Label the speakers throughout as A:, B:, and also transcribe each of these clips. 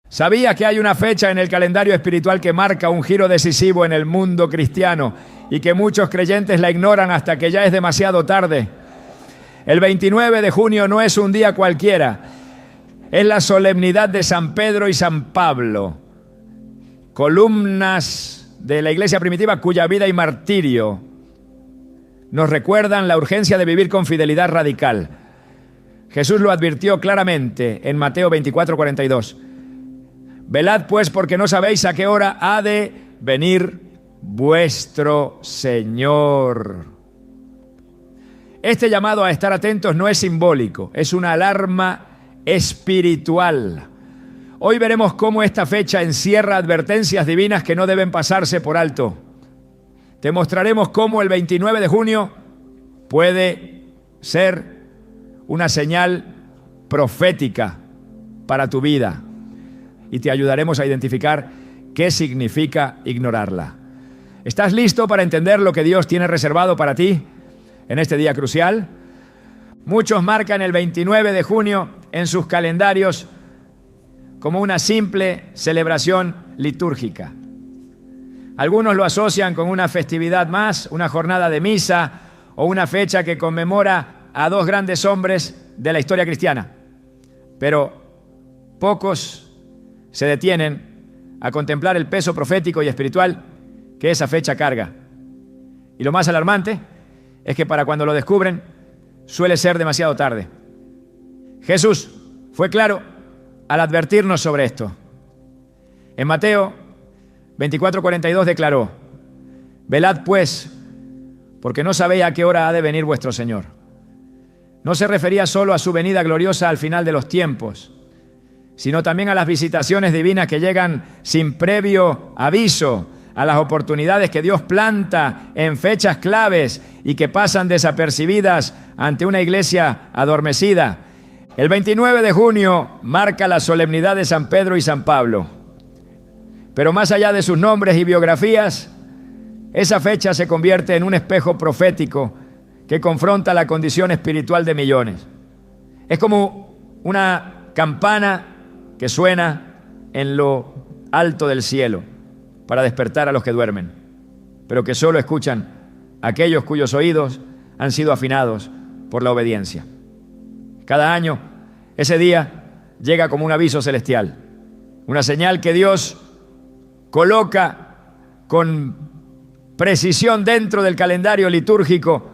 A: ¿Sabía que hay una fecha en el calendario espiritual que marca un giro decisivo en el mundo cristiano y que muchos creyentes la ignoran hasta que ya es demasiado tarde? El 29 de junio no es un día cualquiera, es la solemnidad de San Pedro y San Pablo, columnas de la iglesia primitiva cuya vida y martirio nos recuerdan la urgencia de vivir con fidelidad radical. Jesús lo advirtió claramente en Mateo 24:42. Velad pues, porque no sabéis a qué hora ha de venir vuestro Señor. Este llamado a estar atentos no es simbólico, es una alarma espiritual. Hoy veremos cómo esta fecha encierra advertencias divinas que no deben pasarse por alto. Te mostraremos cómo el 29 de junio puede ser una señal profética para tu vida. Y te ayudaremos a identificar qué significa ignorarla. ¿Estás listo para entender lo que Dios tiene reservado para ti en este día crucial? Muchos marcan el 29 de junio en sus calendarios como una simple celebración litúrgica. Algunos lo asocian con una festividad más, una jornada de misa o una fecha que conmemora a dos grandes hombres de la historia cristiana. Pero pocos se detienen a contemplar el peso profético y espiritual que esa fecha carga. Y lo más alarmante es que para cuando lo descubren suele ser demasiado tarde. Jesús fue claro al advertirnos sobre esto. En Mateo 24:42 declaró: velad pues, porque no sabéis a qué hora ha de venir vuestro Señor. No se refería solo a su venida gloriosa al final de los tiempos, sino también a las visitaciones divinas que llegan sin previo aviso, a las oportunidades que Dios planta en fechas claves y que pasan desapercibidas ante una iglesia adormecida. El 29 de junio marca la solemnidad de San Pedro y San Pablo. Pero más allá de sus nombres y biografías, esa fecha se convierte en un espejo profético que confronta la condición espiritual de millones. Es como una campana que suena en lo alto del cielo para despertar a los que duermen, pero que solo escuchan aquellos cuyos oídos han sido afinados por la obediencia. Cada año, ese día llega como un aviso celestial, una señal que Dios coloca con precisión dentro del calendario litúrgico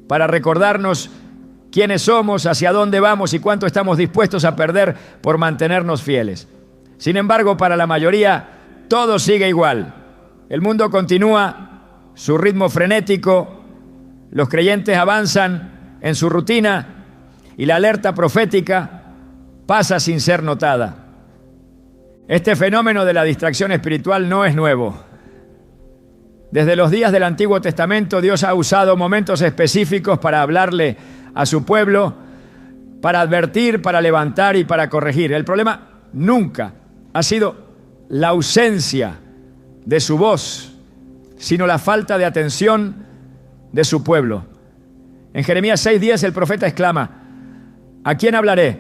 A: para recordarnos quiénes somos, hacia dónde vamos y cuánto estamos dispuestos a perder por mantenernos fieles. Sin embargo, para la mayoría, todo sigue igual. El mundo continúa su ritmo frenético, los creyentes avanzan en su rutina y la alerta profética pasa sin ser notada. Este fenómeno de la distracción espiritual no es nuevo. Desde los días del Antiguo Testamento, Dios ha usado momentos específicos para hablarle a su pueblo, para advertir, para levantar y para corregir. El problema nunca ha sido la ausencia de su voz, sino la falta de atención de su pueblo. En Jeremías 6:10 el profeta exclama: ¿a quién hablaré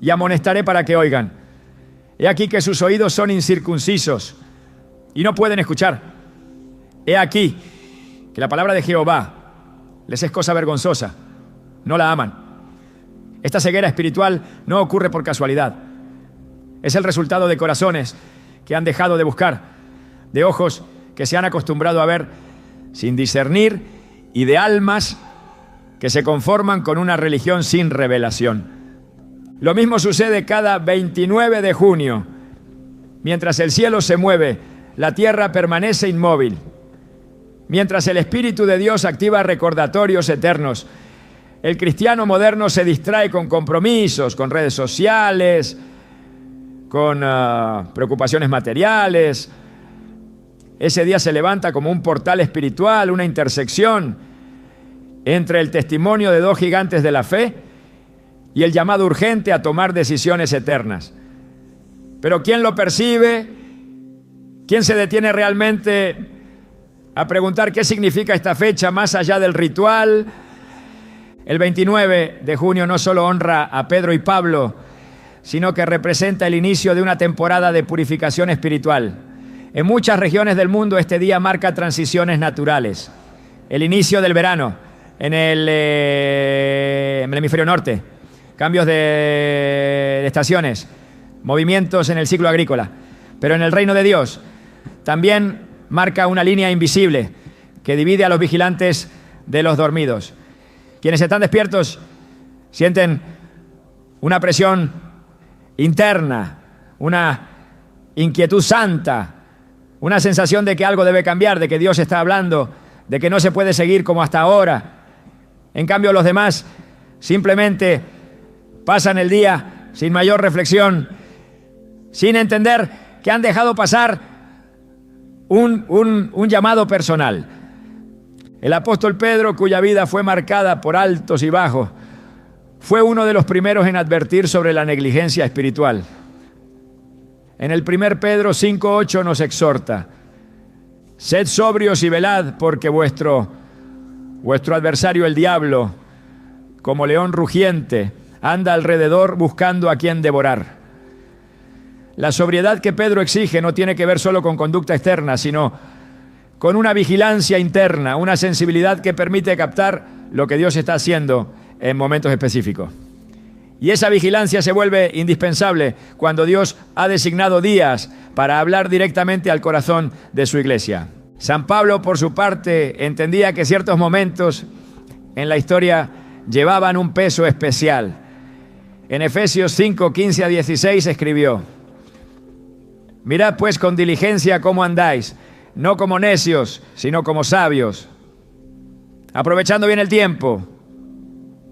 A: y amonestaré para que oigan? He aquí que sus oídos son incircuncisos y no pueden escuchar. He aquí que la palabra de Jehová les es cosa vergonzosa. No la aman. Esta ceguera espiritual no ocurre por casualidad. Es el resultado de corazones que han dejado de buscar, de ojos que se han acostumbrado a ver sin discernir y de almas que se conforman con una religión sin revelación. Lo mismo sucede cada 29 de junio. Mientras el cielo se mueve, la tierra permanece inmóvil. Mientras el Espíritu de Dios activa recordatorios eternos, el cristiano moderno se distrae con compromisos, con redes sociales, con preocupaciones materiales. Ese día se levanta como un portal espiritual, una intersección entre el testimonio de dos gigantes de la fe y el llamado urgente a tomar decisiones eternas. Pero ¿quién lo percibe? ¿Quién se detiene realmente a preguntar qué significa esta fecha más allá del ritual? El 29 de junio no solo honra a Pedro y Pablo, sino que representa el inicio de una temporada de purificación espiritual. En muchas regiones del mundo este día marca transiciones naturales. El inicio del verano en el hemisferio norte, cambios de estaciones, movimientos en el ciclo agrícola. Pero en el reino de Dios también marca una línea invisible que divide a los vigilantes de los dormidos. Quienes están despiertos sienten una presión interna, una inquietud santa, una sensación de que algo debe cambiar, de que Dios está hablando, de que no se puede seguir como hasta ahora. En cambio, los demás simplemente pasan el día sin mayor reflexión, sin entender que han dejado pasar un llamado personal. El apóstol Pedro, cuya vida fue marcada por altos y bajos, fue uno de los primeros en advertir sobre la negligencia espiritual. En el 1 Pedro 5:8 nos exhorta: sed sobrios y velad, porque vuestro adversario el diablo, como león rugiente, anda alrededor buscando a quien devorar. La sobriedad que Pedro exige no tiene que ver solo con conducta externa, sino con una vigilancia interna, una sensibilidad que permite captar lo que Dios está haciendo en momentos específicos. Y esa vigilancia se vuelve indispensable cuando Dios ha designado días para hablar directamente al corazón de su iglesia. San Pablo, por su parte, entendía que ciertos momentos en la historia llevaban un peso especial. En Efesios 5:15-16 escribió: mirad pues con diligencia cómo andáis, no como necios, sino como sabios, aprovechando bien el tiempo,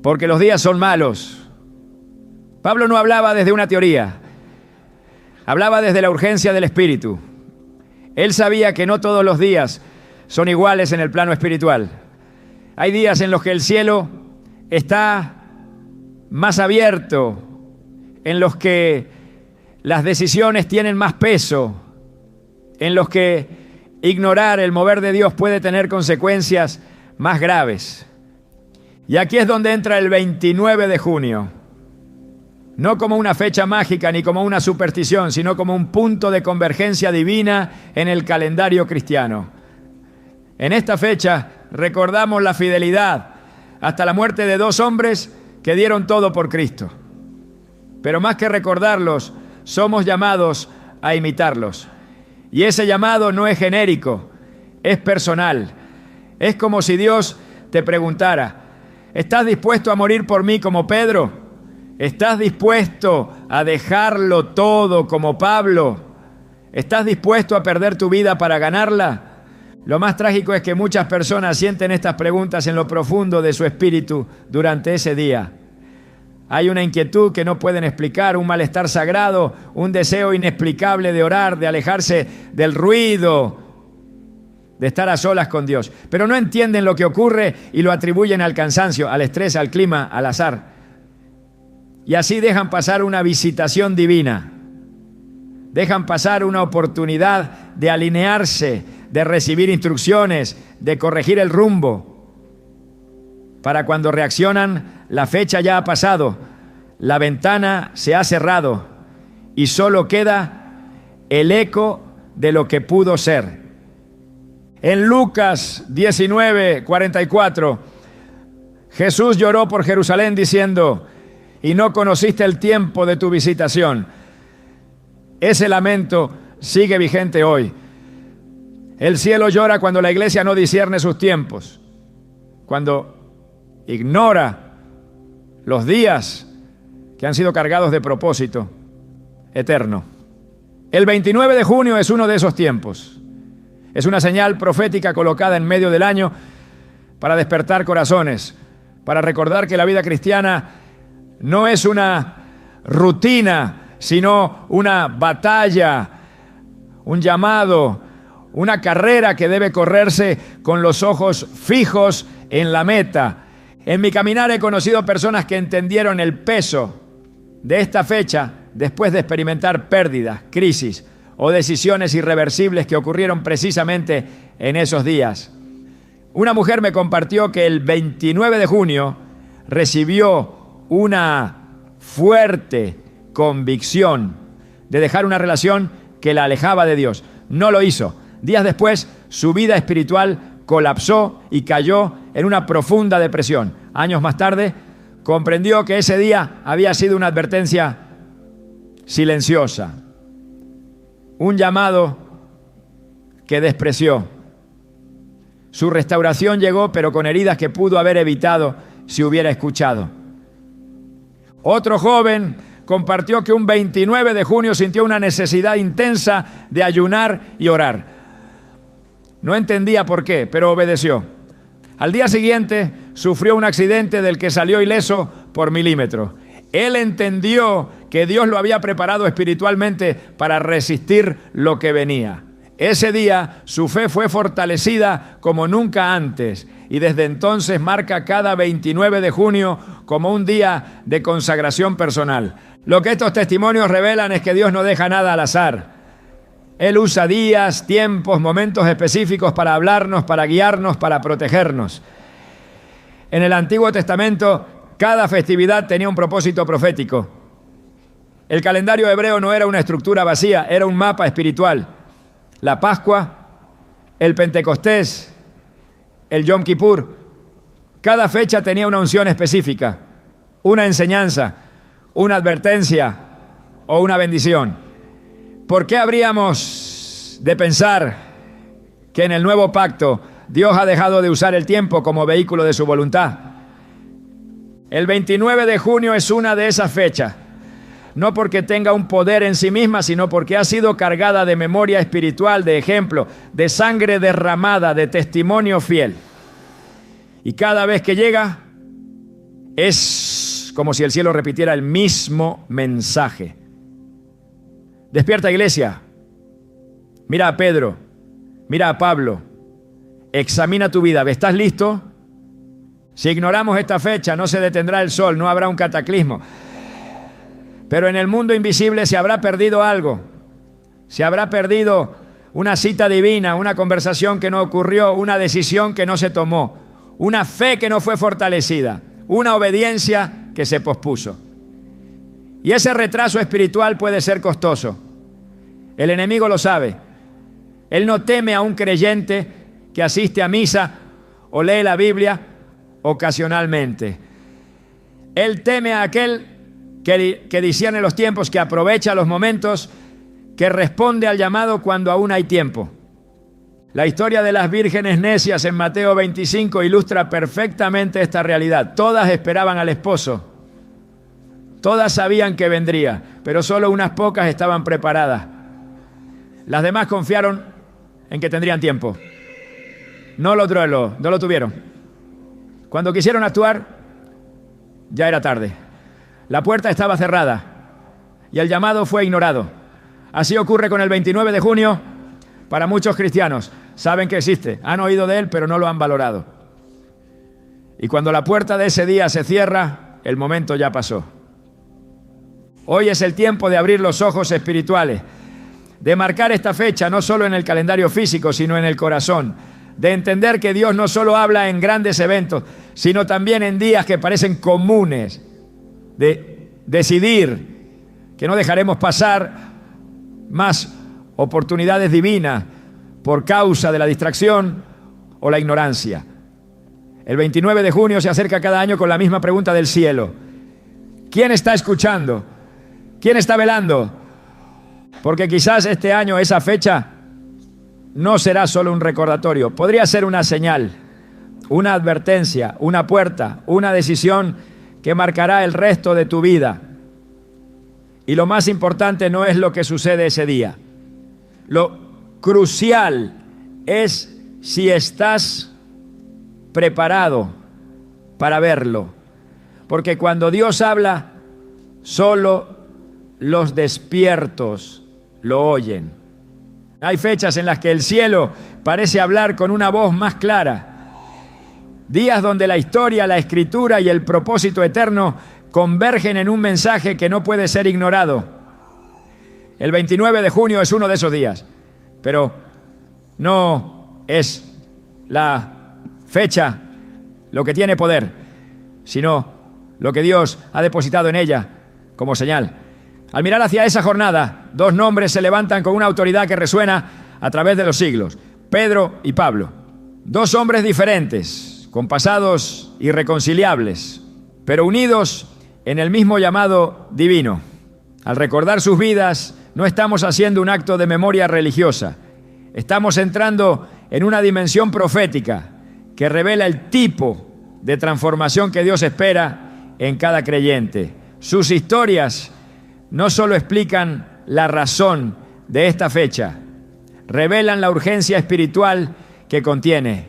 A: porque los días son malos. Pablo no hablaba desde una teoría, hablaba desde la urgencia del Espíritu. Él sabía que no todos los días son iguales en el plano espiritual. Hay días en los que el cielo está más abierto, en los que las decisiones tienen más peso, en los que ignorar el mover de Dios puede tener consecuencias más graves. Y aquí es donde entra el 29 de junio. No como una fecha mágica ni como una superstición, sino como un punto de convergencia divina en el calendario cristiano. En esta fecha recordamos la fidelidad hasta la muerte de dos hombres que dieron todo por Cristo. Pero más que recordarlos, somos llamados a imitarlos. Y ese llamado no es genérico, es personal. Es como si Dios te preguntara: ¿estás dispuesto a morir por mí como Pedro? ¿Estás dispuesto a dejarlo todo como Pablo? ¿Estás dispuesto a perder tu vida para ganarla? Lo más trágico es que muchas personas sienten estas preguntas en lo profundo de su espíritu durante ese día. Hay una inquietud que no pueden explicar, un malestar sagrado, un deseo inexplicable de orar, de alejarse del ruido, de estar a solas con Dios. Pero no entienden lo que ocurre y lo atribuyen al cansancio, al estrés, al clima, al azar. Y así dejan pasar una visitación divina. Dejan pasar una oportunidad de alinearse, de recibir instrucciones, de corregir el rumbo. Para cuando reaccionan, la fecha ya ha pasado, la ventana se ha cerrado y solo queda el eco de lo que pudo ser. En Lucas 19:44, Jesús lloró por Jerusalén diciendo: y no conociste el tiempo de tu visitación. Ese lamento sigue vigente hoy. El cielo llora cuando la iglesia no discierne sus tiempos, cuando ignora los días que han sido cargados de propósito eterno. El 29 de junio es uno de esos tiempos. Es una señal profética colocada en medio del año para despertar corazones, para recordar que la vida cristiana no es una rutina, sino una batalla, un llamado, una carrera que debe correrse con los ojos fijos en la meta. En mi caminar he conocido personas que entendieron el peso de esta fecha después de experimentar pérdidas, crisis o decisiones irreversibles que ocurrieron precisamente en esos días. Una mujer me compartió que el 29 de junio recibió una fuerte convicción de dejar una relación que la alejaba de Dios. No lo hizo. Días después, su vida espiritual colapsó y cayó en una profunda depresión. Años más tarde, comprendió que ese día había sido una advertencia silenciosa, un llamado que despreció. Su restauración llegó, pero con heridas que pudo haber evitado si hubiera escuchado. Otro joven compartió que un 29 de junio sintió una necesidad intensa de ayunar y orar. No entendía por qué, pero obedeció. Al día siguiente sufrió un accidente del que salió ileso por milímetros. Él entendió que Dios lo había preparado espiritualmente para resistir lo que venía. Ese día su fe fue fortalecida como nunca antes y desde entonces marca cada 29 de junio como un día de consagración personal. Lo que estos testimonios revelan es que Dios no deja nada al azar. Él usa días, tiempos, momentos específicos para hablarnos, para guiarnos, para protegernos. En el Antiguo Testamento, cada festividad tenía un propósito profético. El calendario hebreo no era una estructura vacía, era un mapa espiritual. La Pascua, el Pentecostés, el Yom Kippur. Cada fecha tenía una unción específica, una enseñanza, una advertencia o una bendición. ¿Por qué habríamos de pensar que en el nuevo pacto Dios ha dejado de usar el tiempo como vehículo de su voluntad? El 29 de junio es una de esas fechas. No porque tenga un poder en sí misma, sino porque ha sido cargada de memoria espiritual, de ejemplo, de sangre derramada, de testimonio fiel. Y cada vez que llega, es como si el cielo repitiera el mismo mensaje. Despierta, iglesia. Mira a Pedro, mira a Pablo. Examina tu vida. ¿Estás listo? Si ignoramos esta fecha, no se detendrá el sol, no habrá un cataclismo. Pero en el mundo invisible se habrá perdido algo. Se habrá perdido una cita divina, una conversación que no ocurrió, una decisión que no se tomó, una fe que no fue fortalecida, una obediencia que se pospuso. Y ese retraso espiritual puede ser costoso. El enemigo lo sabe. Él no teme a un creyente que asiste a misa o lee la Biblia ocasionalmente. Él teme a aquel que discierne los tiempos, que aprovecha los momentos, que responde al llamado cuando aún hay tiempo. La historia de las vírgenes necias en Mateo 25 ilustra perfectamente esta realidad. Todas esperaban al esposo. Todas sabían que vendría, pero solo unas pocas estaban preparadas. Las demás confiaron en que tendrían tiempo. No lo tuvieron. Cuando quisieron actuar, ya era tarde. La puerta estaba cerrada y el llamado fue ignorado. Así ocurre con el 29 de junio para muchos cristianos. Saben que existe, han oído de él, pero no lo han valorado. Y cuando la puerta de ese día se cierra, el momento ya pasó. Hoy es el tiempo de abrir los ojos espirituales, de marcar esta fecha no solo en el calendario físico, sino en el corazón, de entender que Dios no solo habla en grandes eventos, sino también en días que parecen comunes, de decidir que no dejaremos pasar más oportunidades divinas por causa de la distracción o la ignorancia. El 29 de junio se acerca cada año con la misma pregunta del cielo. ¿Quién está escuchando? ¿Quién está velando? Porque quizás este año esa fecha no será solo un recordatorio, podría ser una señal, una advertencia, una puerta, una decisión que marcará el resto de tu vida. Y lo más importante no es lo que sucede ese día. Lo crucial es si estás preparado para verlo. Porque cuando Dios habla, solo los despiertos lo oyen. Hay fechas en las que el cielo parece hablar con una voz más clara. Días donde la historia, la escritura y el propósito eterno convergen en un mensaje que no puede ser ignorado. El 29 de junio es uno de esos días, pero no es la fecha lo que tiene poder, sino lo que Dios ha depositado en ella como señal. Al mirar hacia esa jornada, dos nombres se levantan con una autoridad que resuena a través de los siglos: Pedro y Pablo. Dos hombres diferentes, con pasados irreconciliables, pero unidos en el mismo llamado divino. Al recordar sus vidas, no estamos haciendo un acto de memoria religiosa. Estamos entrando en una dimensión profética que revela el tipo de transformación que Dios espera en cada creyente. Sus historias no solo explican la razón de esta fecha, revelan la urgencia espiritual que contiene.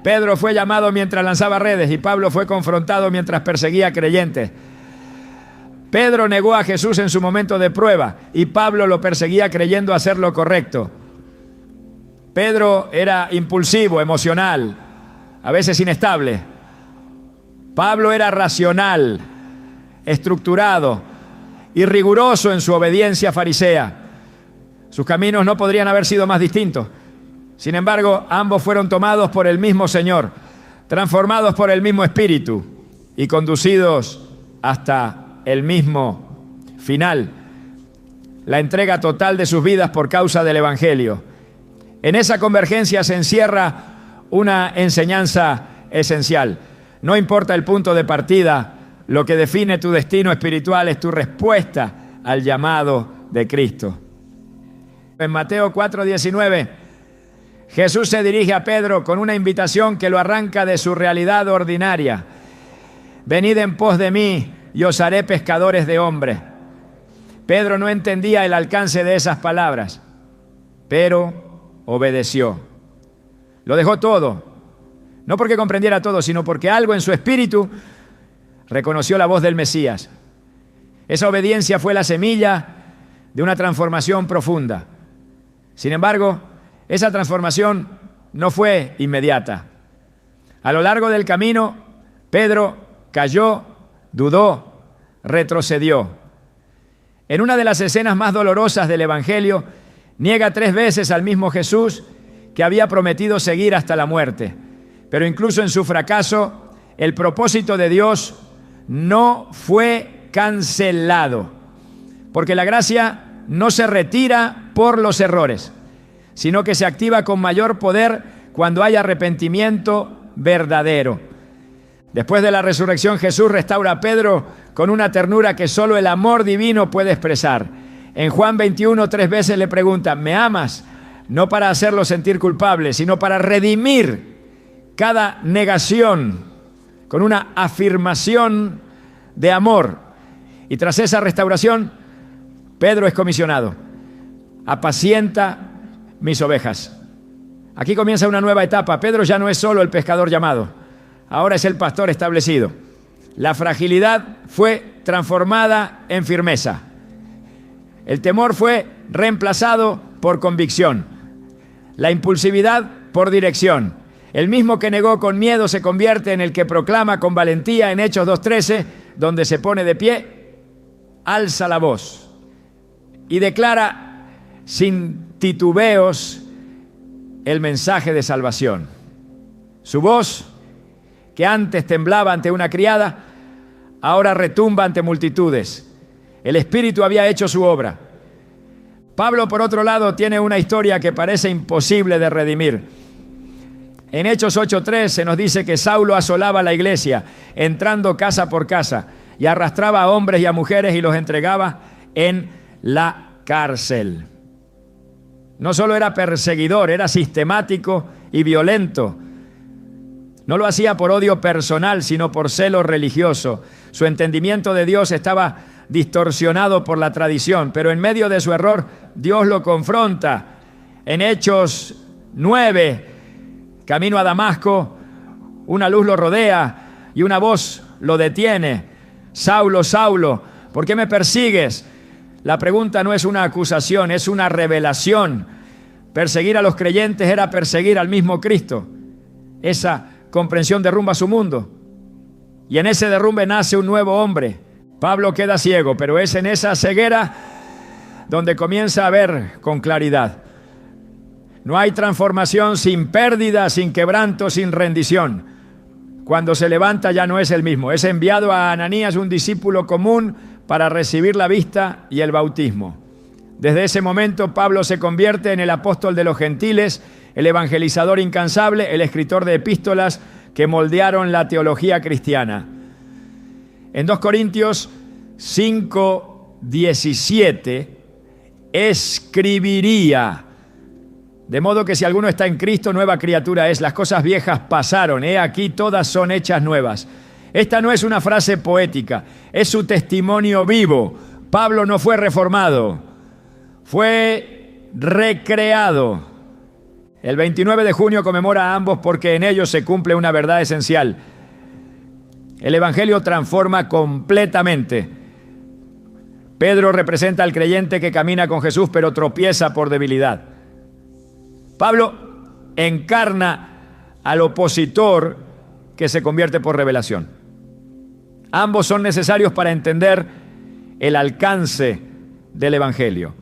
A: Pedro fue llamado mientras lanzaba redes y Pablo fue confrontado mientras perseguía creyentes. Pedro negó a Jesús en su momento de prueba y Pablo lo perseguía creyendo hacer lo correcto. Pedro era impulsivo, emocional, a veces inestable. Pablo era racional, estructurado y riguroso en su obediencia farisea. Sus caminos no podrían haber sido más distintos. Sin embargo, ambos fueron tomados por el mismo Señor, transformados por el mismo Espíritu y conducidos hasta el mismo final, la entrega total de sus vidas por causa del Evangelio. En esa convergencia se encierra una enseñanza esencial. No importa el punto de partida, lo que define tu destino espiritual es tu respuesta al llamado de Cristo. En Mateo 4:19, Jesús se dirige a Pedro con una invitación que lo arranca de su realidad ordinaria. Venid en pos de mí y os haré pescadores de hombres. Pedro no entendía el alcance de esas palabras, pero obedeció. Lo dejó todo, no porque comprendiera todo, sino porque algo en su espíritu reconoció la voz del Mesías. Esa obediencia fue la semilla de una transformación profunda. Sin embargo, esa transformación no fue inmediata. A lo largo del camino, Pedro cayó, dudó, retrocedió. En una de las escenas más dolorosas del Evangelio, niega 3 veces al mismo Jesús que había prometido seguir hasta la muerte. Pero incluso en su fracaso, el propósito de Dios no fue cancelado, porque la gracia no se retira por los errores, sino que se activa con mayor poder cuando hay arrepentimiento verdadero. Después de la resurrección, Jesús restaura a Pedro con una ternura que solo el amor divino puede expresar. En Juan 21, 3 veces le pregunta: ¿me amas? No para hacerlo sentir culpable, sino para redimir cada negación con una afirmación de amor. Y tras esa restauración, Pedro es comisionado: apacienta mis ovejas. Aquí comienza una nueva etapa. Pedro ya no es solo el pescador llamado, ahora es el pastor establecido. La fragilidad fue transformada en firmeza. El temor fue reemplazado por convicción. La impulsividad por dirección. El mismo que negó con miedo se convierte en el que proclama con valentía en Hechos 2:13, donde se pone de pie, alza la voz y declara sin titubeos el mensaje de salvación. Su voz, que antes temblaba ante una criada, ahora retumba ante multitudes. El Espíritu había hecho su obra. Pablo, por otro lado, tiene una historia que parece imposible de redimir. En Hechos 8:3 se nos dice que Saulo asolaba la iglesia, entrando casa por casa, y arrastraba a hombres y a mujeres y los entregaba en la cárcel. No solo era perseguidor, era sistemático y violento. No lo hacía por odio personal, sino por celo religioso. Su entendimiento de Dios estaba distorsionado por la tradición, pero en medio de su error, Dios lo confronta. En Hechos 9, camino a Damasco, una luz lo rodea y una voz lo detiene. Saulo, Saulo, ¿por qué me persigues? La pregunta no es una acusación, es una revelación. Perseguir a los creyentes era perseguir al mismo Cristo. Esa comprensión derrumba su mundo. Y en ese derrumbe nace un nuevo hombre. Pablo queda ciego, pero es en esa ceguera donde comienza a ver con claridad. No hay transformación sin pérdida, sin quebranto, sin rendición. Cuando se levanta ya no es el mismo. Es enviado a Ananías, un discípulo común, para recibir la vista y el bautismo. Desde ese momento Pablo se convierte en el apóstol de los gentiles, el evangelizador incansable, el escritor de epístolas que moldearon la teología cristiana. En 2 Corintios 5:17 escribiría: de modo que si alguno está en Cristo, nueva criatura es, las cosas viejas pasaron, he aquí todas son hechas nuevas. Esta no es una frase poética, es su testimonio vivo. Pablo no fue reformado, fue recreado. El 29 de junio conmemora a ambos porque en ellos se cumple una verdad esencial. El Evangelio transforma completamente. Pedro representa al creyente que camina con Jesús pero tropieza por debilidad. Pablo encarna al opositor que se convierte por revelación. Ambos son necesarios para entender el alcance del Evangelio.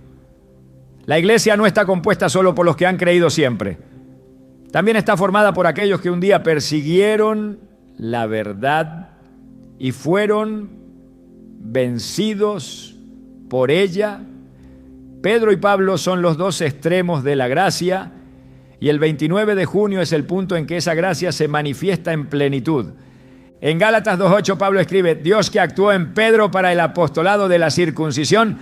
A: La iglesia no está compuesta solo por los que han creído siempre. También está formada por aquellos que un día persiguieron la verdad y fueron vencidos por ella. Pedro y Pablo son los dos extremos de la gracia y el 29 de junio es el punto en que esa gracia se manifiesta en plenitud. En Gálatas 2:8 Pablo escribe: Dios que actuó en Pedro para el apostolado de la circuncisión,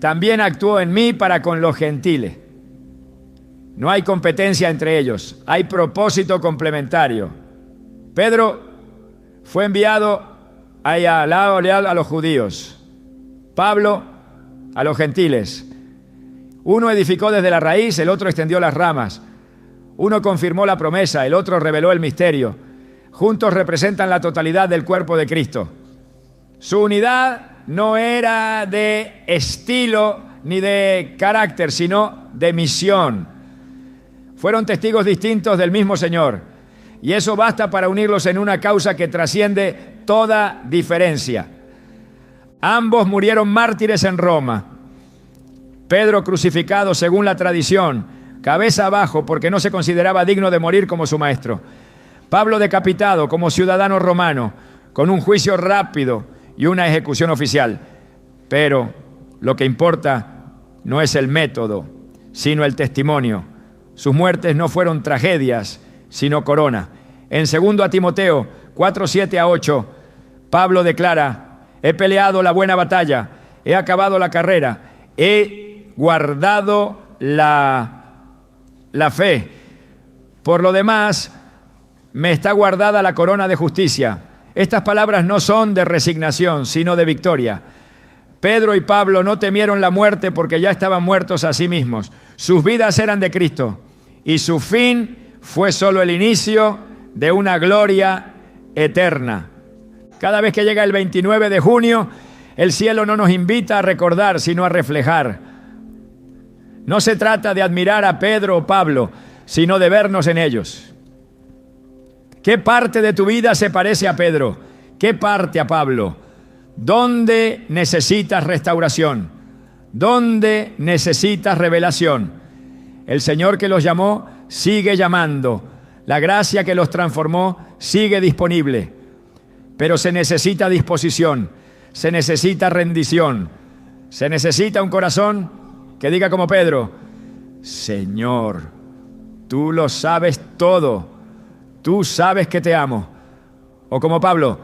A: también actuó en mí para con los gentiles. No hay competencia entre ellos, hay propósito complementario. Pedro fue enviado a los judíos, Pablo a los gentiles. Uno edificó desde la raíz, el otro extendió las ramas. Uno confirmó la promesa, el otro reveló el misterio. Juntos representan la totalidad del cuerpo de Cristo. Su unidad no era de estilo ni de carácter, sino de misión. Fueron testigos distintos del mismo Señor, y eso basta para unirlos en una causa que trasciende toda diferencia. Ambos murieron mártires en Roma. Pedro crucificado según la tradición, cabeza abajo porque no se consideraba digno de morir como su maestro. Pablo decapitado como ciudadano romano, con un juicio rápido y una ejecución oficial. Pero lo que importa no es el método, sino el testimonio. Sus muertes no fueron tragedias, sino corona. En 2 Timoteo 4:7-8, Pablo declara: he peleado la buena batalla, he acabado la carrera, he guardado la fe. Por lo demás, me está guardada la corona de justicia. Estas palabras no son de resignación, sino de victoria. Pedro y Pablo no temieron la muerte porque ya estaban muertos a sí mismos. Sus vidas eran de Cristo y su fin fue solo el inicio de una gloria eterna. Cada vez que llega el 29 de junio, el cielo no nos invita a recordar, sino a reflejar. No se trata de admirar a Pedro o Pablo, sino de vernos en ellos. ¿Qué parte de tu vida se parece a Pedro? ¿Qué parte a Pablo? ¿Dónde necesitas restauración? ¿Dónde necesitas revelación? El Señor que los llamó sigue llamando. La gracia que los transformó sigue disponible. Pero se necesita disposición, se necesita rendición, se necesita un corazón que diga como Pedro: Señor, tú lo sabes todo. Tú sabes que te amo. O como Pablo: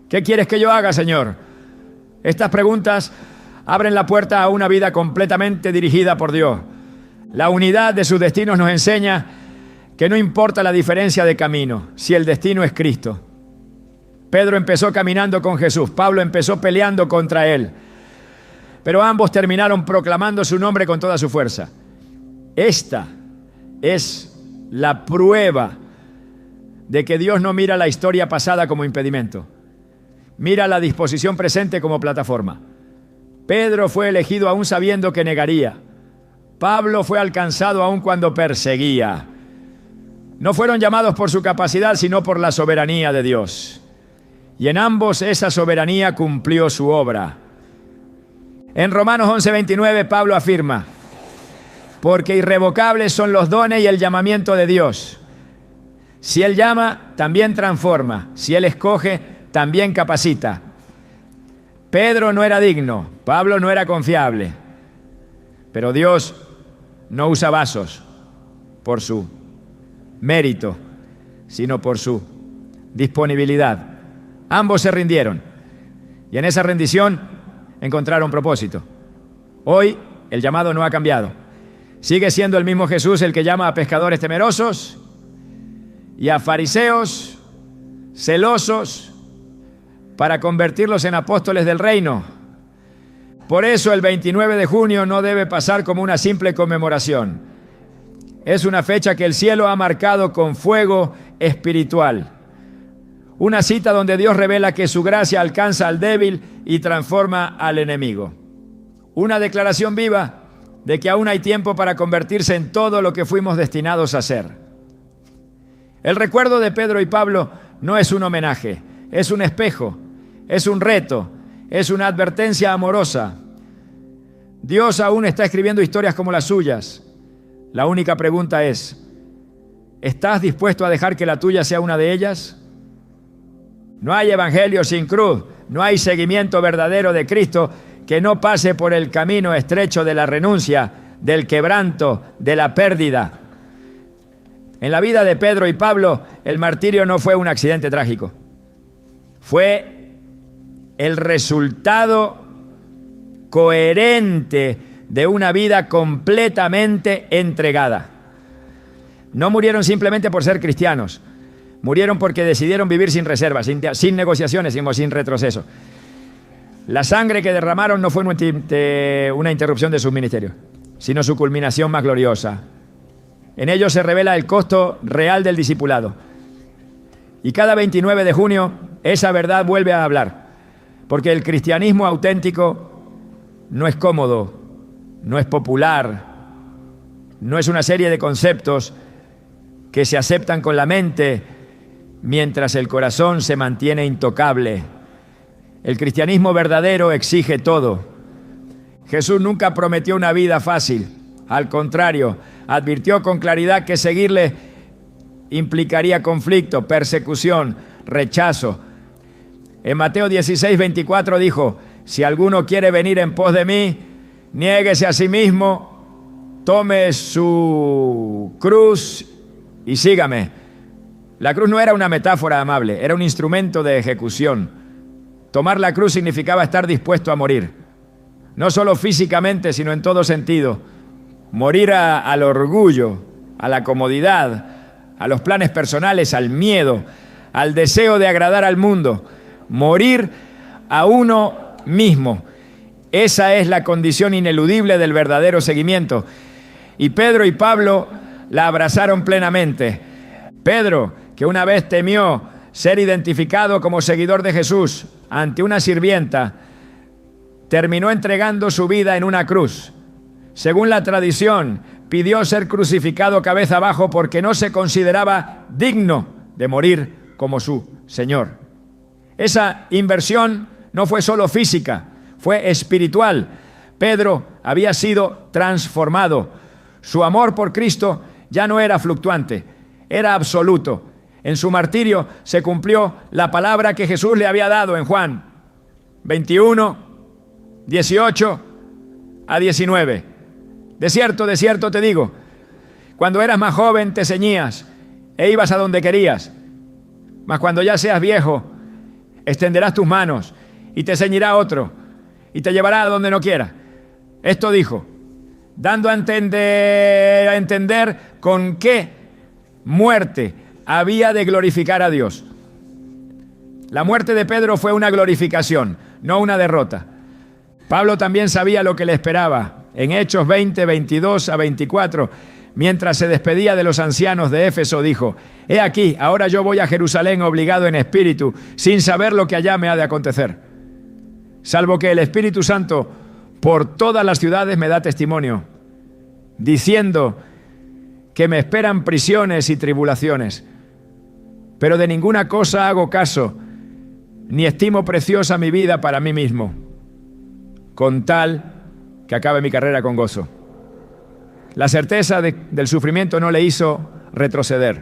A: ¿qué quieres que yo haga, Señor? Estas preguntas abren la puerta a una vida completamente dirigida por Dios. La unidad de sus destinos nos enseña que no importa la diferencia de camino, si el destino es Cristo. Pedro empezó caminando con Jesús, Pablo empezó peleando contra él, pero ambos terminaron proclamando su nombre con toda su fuerza. Esta es la prueba de que Dios no mira la historia pasada como impedimento, mira la disposición presente como plataforma. Pedro fue elegido aún sabiendo que negaría. Pablo fue alcanzado aún cuando perseguía. No fueron llamados por su capacidad, sino por la soberanía de Dios. Y en ambos esa soberanía cumplió su obra. En Romanos 11:29 Pablo afirma: porque irrevocables son los dones y el llamamiento de Dios. Si Él llama, también transforma. Si Él escoge, también capacita. Pedro no era digno, Pablo no era confiable, pero Dios no usa vasos por su mérito, sino por su disponibilidad. Ambos se rindieron y en esa rendición encontraron propósito. Hoy el llamado no ha cambiado. Sigue siendo el mismo Jesús el que llama a pescadores temerosos y a fariseos celosos para convertirlos en apóstoles del reino. Por eso el 29 de junio no debe pasar como una simple conmemoración. Es una fecha que el cielo ha marcado con fuego espiritual. Una cita donde Dios revela que su gracia alcanza al débil y transforma al enemigo. Una declaración viva de que aún hay tiempo para convertirse en todo lo que fuimos destinados a ser. El recuerdo de Pedro y Pablo no es un homenaje, es un espejo, es un reto, es una advertencia amorosa. Dios aún está escribiendo historias como las suyas. La única pregunta es, ¿estás dispuesto a dejar que la tuya sea una de ellas? No hay evangelio sin cruz, no hay seguimiento verdadero de Cristo que no pase por el camino estrecho de la renuncia, del quebranto, de la pérdida. En la vida de Pedro y Pablo, el martirio no fue un accidente trágico. Fue el resultado coherente de una vida completamente entregada. No murieron simplemente por ser cristianos. Murieron porque decidieron vivir sin reservas, sin negociaciones, sin retroceso. La sangre que derramaron no fue una interrupción de su ministerio, sino su culminación más gloriosa. En ello se revela el costo real del discipulado. Y cada 29 de junio esa verdad vuelve a hablar, porque el cristianismo auténtico no es cómodo, no es popular, no es una serie de conceptos que se aceptan con la mente mientras el corazón se mantiene intocable. El cristianismo verdadero exige todo. Jesús nunca prometió una vida fácil. Al contrario, advirtió con claridad que seguirle implicaría conflicto, persecución, rechazo. En Mateo 16:24 dijo, si alguno quiere venir en pos de mí, niéguese a sí mismo, tome su cruz y sígame. La cruz no era una metáfora amable, era un instrumento de ejecución. Tomar la cruz significaba estar dispuesto a morir, no solo físicamente, sino en todo sentido. Morir al orgullo, a la comodidad, a los planes personales, al miedo, al deseo de agradar al mundo. Morir a uno mismo. Esa es la condición ineludible del verdadero seguimiento. Y Pedro y Pablo la abrazaron plenamente. Pedro, que una vez temió ser identificado como seguidor de Jesús ante una sirvienta, terminó entregando su vida en una cruz. Según la tradición, pidió ser crucificado cabeza abajo porque no se consideraba digno de morir como su Señor. Esa inversión no fue solo física, fue espiritual. Pedro había sido transformado. Su amor por Cristo ya no era fluctuante, era absoluto. En su martirio se cumplió la palabra que Jesús le había dado en Juan 21, 18 a 19. De cierto te digo, cuando eras más joven te ceñías e ibas a donde querías, mas cuando ya seas viejo, extenderás tus manos y te ceñirá otro y te llevará a donde no quiera. Esto dijo, dando a entender con qué muerte había de glorificar a Dios. La muerte de Pedro fue una glorificación, no una derrota. Pablo también sabía lo que le esperaba. En Hechos 20, 22 a 24, mientras se despedía de los ancianos de Éfeso, dijo, he aquí, ahora yo voy a Jerusalén obligado en espíritu, sin saber lo que allá me ha de acontecer. Salvo que el Espíritu Santo por todas las ciudades me da testimonio, diciendo que me esperan prisiones y tribulaciones. Pero de ninguna cosa hago caso, ni estimo preciosa mi vida para mí mismo, con tal que acabe mi carrera con gozo. La certeza del sufrimiento no le hizo retroceder.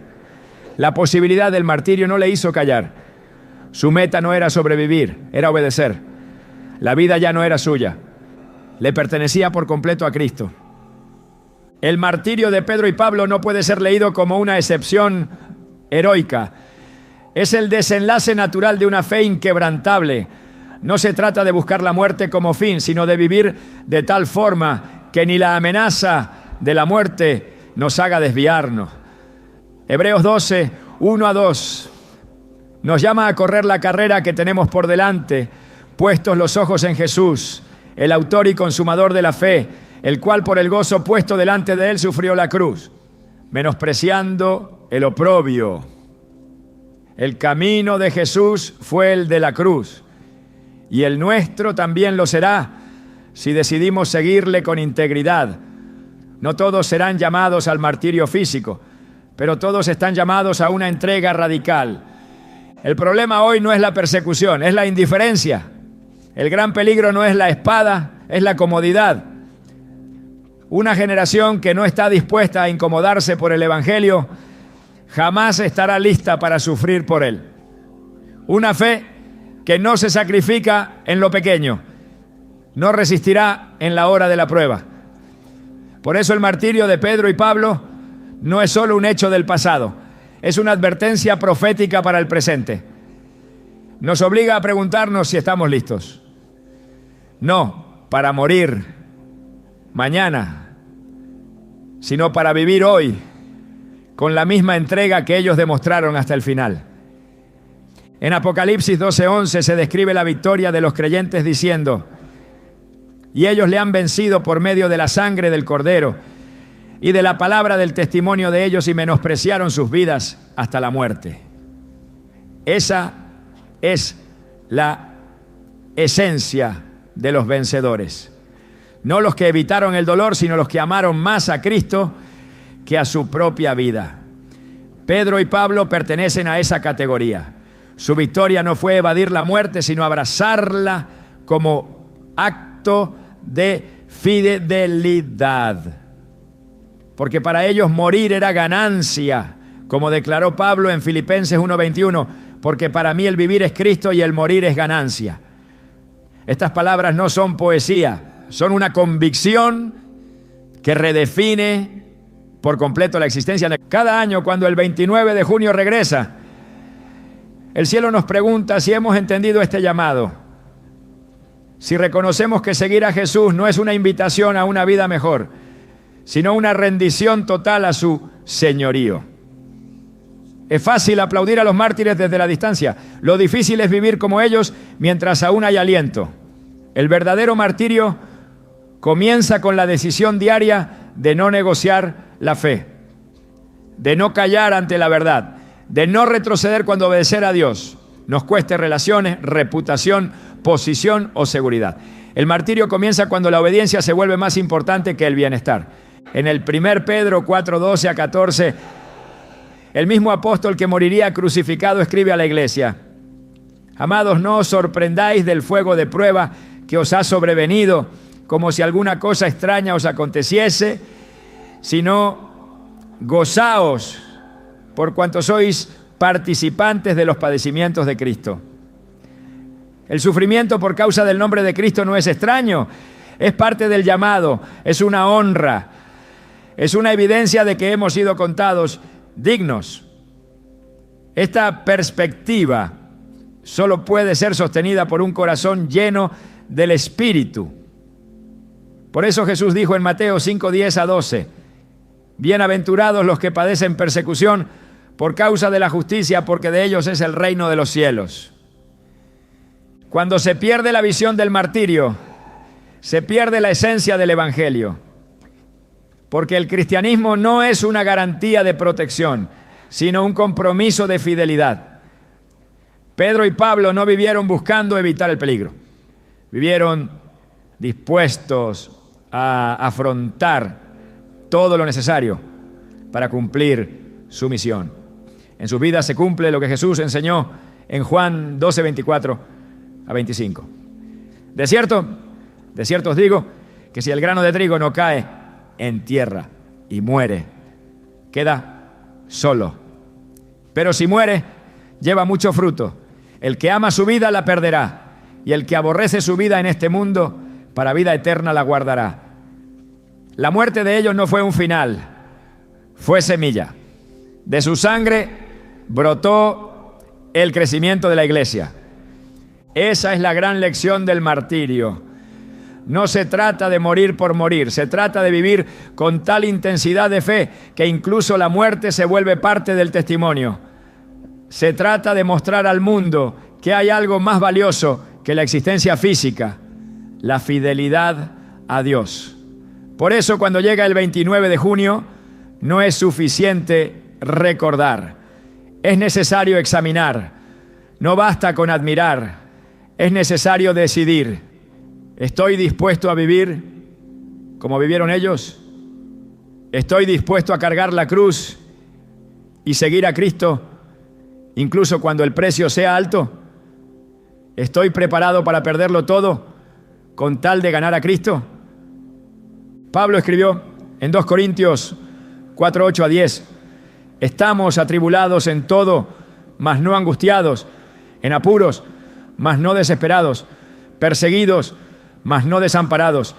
A: La posibilidad del martirio no le hizo callar. Su meta no era sobrevivir, era obedecer. La vida ya no era suya, le pertenecía por completo a Cristo. El martirio de Pedro y Pablo no puede ser leído como una excepción heroica. Es el desenlace natural de una fe inquebrantable. No se trata de buscar la muerte como fin, sino de vivir de tal forma que ni la amenaza de la muerte nos haga desviarnos. Hebreos 12, 1-2, nos llama a correr la carrera que tenemos por delante, puestos los ojos en Jesús, el autor y consumador de la fe, el cual por el gozo puesto delante de él sufrió la cruz, menospreciando el oprobio. El camino de Jesús fue el de la cruz, y el nuestro también lo será si decidimos seguirle con integridad. No todos serán llamados al martirio físico, pero todos están llamados a una entrega radical. El problema hoy no es la persecución, es la indiferencia. El gran peligro no es la espada, es la comodidad. Una generación que no está dispuesta a incomodarse por el Evangelio jamás estará lista para sufrir por él. Una fe que no se sacrifica en lo pequeño, no resistirá en la hora de la prueba. Por eso el martirio de Pedro y Pablo no es solo un hecho del pasado, es una advertencia profética para el presente. Nos obliga a preguntarnos si estamos listos. No para morir mañana, sino para vivir hoy con la misma entrega que ellos demostraron hasta el final. En Apocalipsis 12:11 se describe la victoria de los creyentes diciendo: y ellos le han vencido por medio de la sangre del Cordero y de la palabra del testimonio de ellos, y menospreciaron sus vidas hasta la muerte. Esa es la esencia de los vencedores. No los que evitaron el dolor, sino los que amaron más a Cristo que a su propia vida. Pedro y Pablo pertenecen a esa categoría. Su victoria no fue evadir la muerte, sino abrazarla como acto de fidelidad. Porque para ellos morir era ganancia, como declaró Pablo en Filipenses 1:21, porque para mí el vivir es Cristo y el morir es ganancia. Estas palabras no son poesía, son una convicción que redefine por completo la existencia. Cada año, cuando el 29 de junio regresa, el cielo nos pregunta si hemos entendido este llamado. Si reconocemos que seguir a Jesús no es una invitación a una vida mejor, sino una rendición total a su señorío. Es fácil aplaudir a los mártires desde la distancia. Lo difícil es vivir como ellos mientras aún hay aliento. El verdadero martirio comienza con la decisión diaria de no negociar la fe, de no callar ante la verdad, de no retroceder cuando obedecer a Dios nos cueste relaciones, reputación, posición o seguridad. El martirio comienza cuando la obediencia se vuelve más importante que el bienestar. En el 1 Pedro 4:12-14, el mismo apóstol que moriría crucificado escribe a la iglesia: amados, no os sorprendáis del fuego de prueba que os ha sobrevenido, como si alguna cosa extraña os aconteciese, sino gozaos por cuanto sois participantes de los padecimientos de Cristo. El sufrimiento por causa del nombre de Cristo no es extraño, es parte del llamado, es una honra, es una evidencia de que hemos sido contados dignos. Esta perspectiva solo puede ser sostenida por un corazón lleno del Espíritu. Por eso Jesús dijo en Mateo 5:10-12, bienaventurados los que padecen persecución por causa de la justicia, porque de ellos es el reino de los cielos. Cuando se pierde la visión del martirio, se pierde la esencia del Evangelio, porque el cristianismo no es una garantía de protección, sino un compromiso de fidelidad. Pedro y Pablo no vivieron buscando evitar el peligro, vivieron dispuestos a afrontar todo lo necesario para cumplir su misión. En sus vidas se cumple lo que Jesús enseñó en Juan 12:24-25. De cierto os digo que si el grano de trigo no cae en tierra y muere, queda solo. Pero si muere, lleva mucho fruto. El que ama su vida la perderá, y el que aborrece su vida en este mundo, para vida eterna la guardará. La muerte de ellos no fue un final, fue semilla. De su sangre brotó el crecimiento de la iglesia. Esa es la gran lección del martirio. No se trata de morir por morir, se trata de vivir con tal intensidad de fe que incluso la muerte se vuelve parte del testimonio. Se trata de mostrar al mundo que hay algo más valioso que la existencia física, la fidelidad a Dios. Por eso, cuando llega el 29 de junio, no es suficiente recordar. Es necesario examinar. No basta con admirar. Es necesario decidir. ¿Estoy dispuesto a vivir como vivieron ellos? ¿Estoy dispuesto a cargar la cruz y seguir a Cristo, incluso cuando el precio sea alto? ¿Estoy preparado para perderlo todo con tal de ganar a Cristo? Pablo escribió en 2 Corintios 4, 8 a 10, estamos atribulados en todo, mas no angustiados, en apuros, mas no desesperados, perseguidos, mas no desamparados,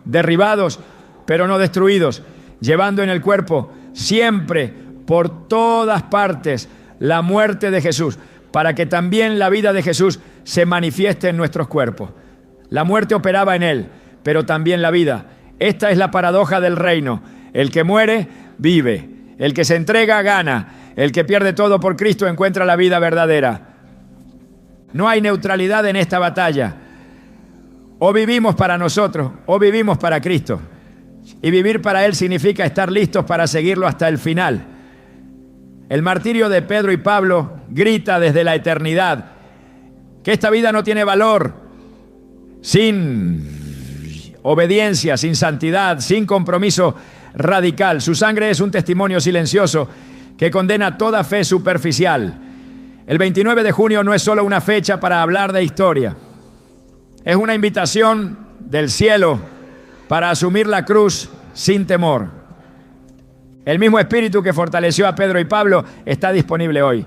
A: derribados, pero no destruidos, llevando en el cuerpo siempre, por todas partes, la muerte de Jesús, para que también la vida de Jesús se manifieste en nuestros cuerpos. La muerte operaba en él, pero también la vida. Esta es la paradoja del reino. El que muere, vive. El que se entrega, gana. El que pierde todo por Cristo encuentra la vida verdadera. No hay neutralidad en esta batalla. O vivimos para nosotros, o vivimos para Cristo. Y vivir para Él significa estar listos para seguirlo hasta el final. El martirio de Pedro y Pablo grita desde la eternidad que esta vida no tiene valor sin obediencia, sin santidad, sin compromiso radical. Su sangre es un testimonio silencioso que condena toda fe superficial. El 29 de junio no es solo una fecha para hablar de historia. Es una invitación del cielo para asumir la cruz sin temor. El mismo espíritu que fortaleció a Pedro y Pablo está disponible hoy.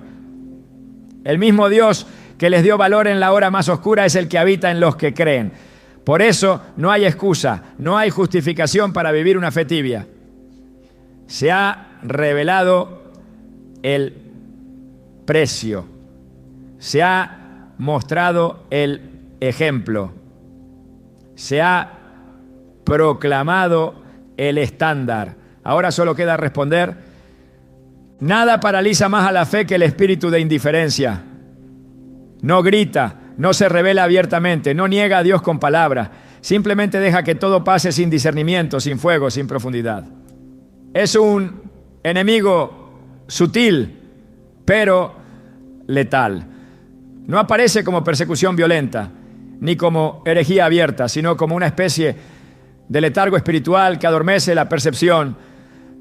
A: El mismo Dios que les dio valor en la hora más oscura es el que habita en los que creen. Por eso no hay excusa, no hay justificación para vivir una fe tibia. Se ha revelado el precio, se ha mostrado el ejemplo, se ha proclamado el estándar. Ahora solo queda responder. Nada paraliza más a la fe que el espíritu de indiferencia. No grita, no se revela abiertamente, no niega a Dios con palabras, simplemente deja que todo pase sin discernimiento, sin fuego, sin profundidad. Es un enemigo sutil, pero letal. No aparece como persecución violenta, ni como herejía abierta, sino como una especie de letargo espiritual que adormece la percepción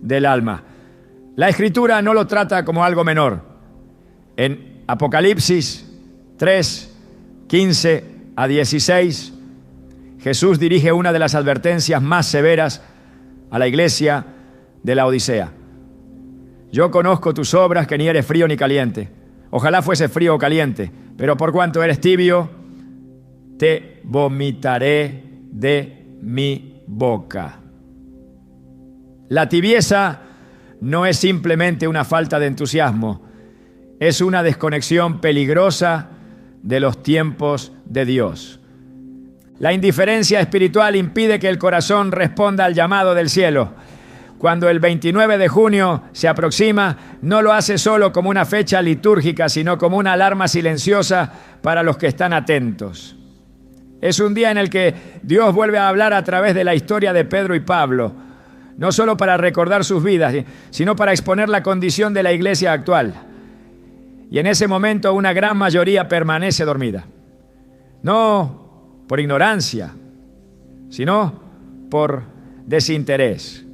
A: del alma. La Escritura no lo trata como algo menor. En Apocalipsis 3, 15 a 16, Jesús dirige una de las advertencias más severas a la iglesia de la Odisea. Yo conozco tus obras, que ni eres frío ni caliente. Ojalá fuese frío o caliente, pero por cuanto eres tibio, te vomitaré de mi boca. La tibieza no es simplemente una falta de entusiasmo, es una desconexión peligrosa de los tiempos de Dios. La indiferencia espiritual impide que el corazón responda al llamado del cielo. Cuando el 29 de junio se aproxima, no lo hace solo como una fecha litúrgica, sino como una alarma silenciosa para los que están atentos. Es un día en el que Dios vuelve a hablar a través de la historia de Pedro y Pablo, no solo para recordar sus vidas, sino para exponer la condición de la iglesia actual. Y en ese momento una gran mayoría permanece dormida. No por ignorancia, sino por desinterés.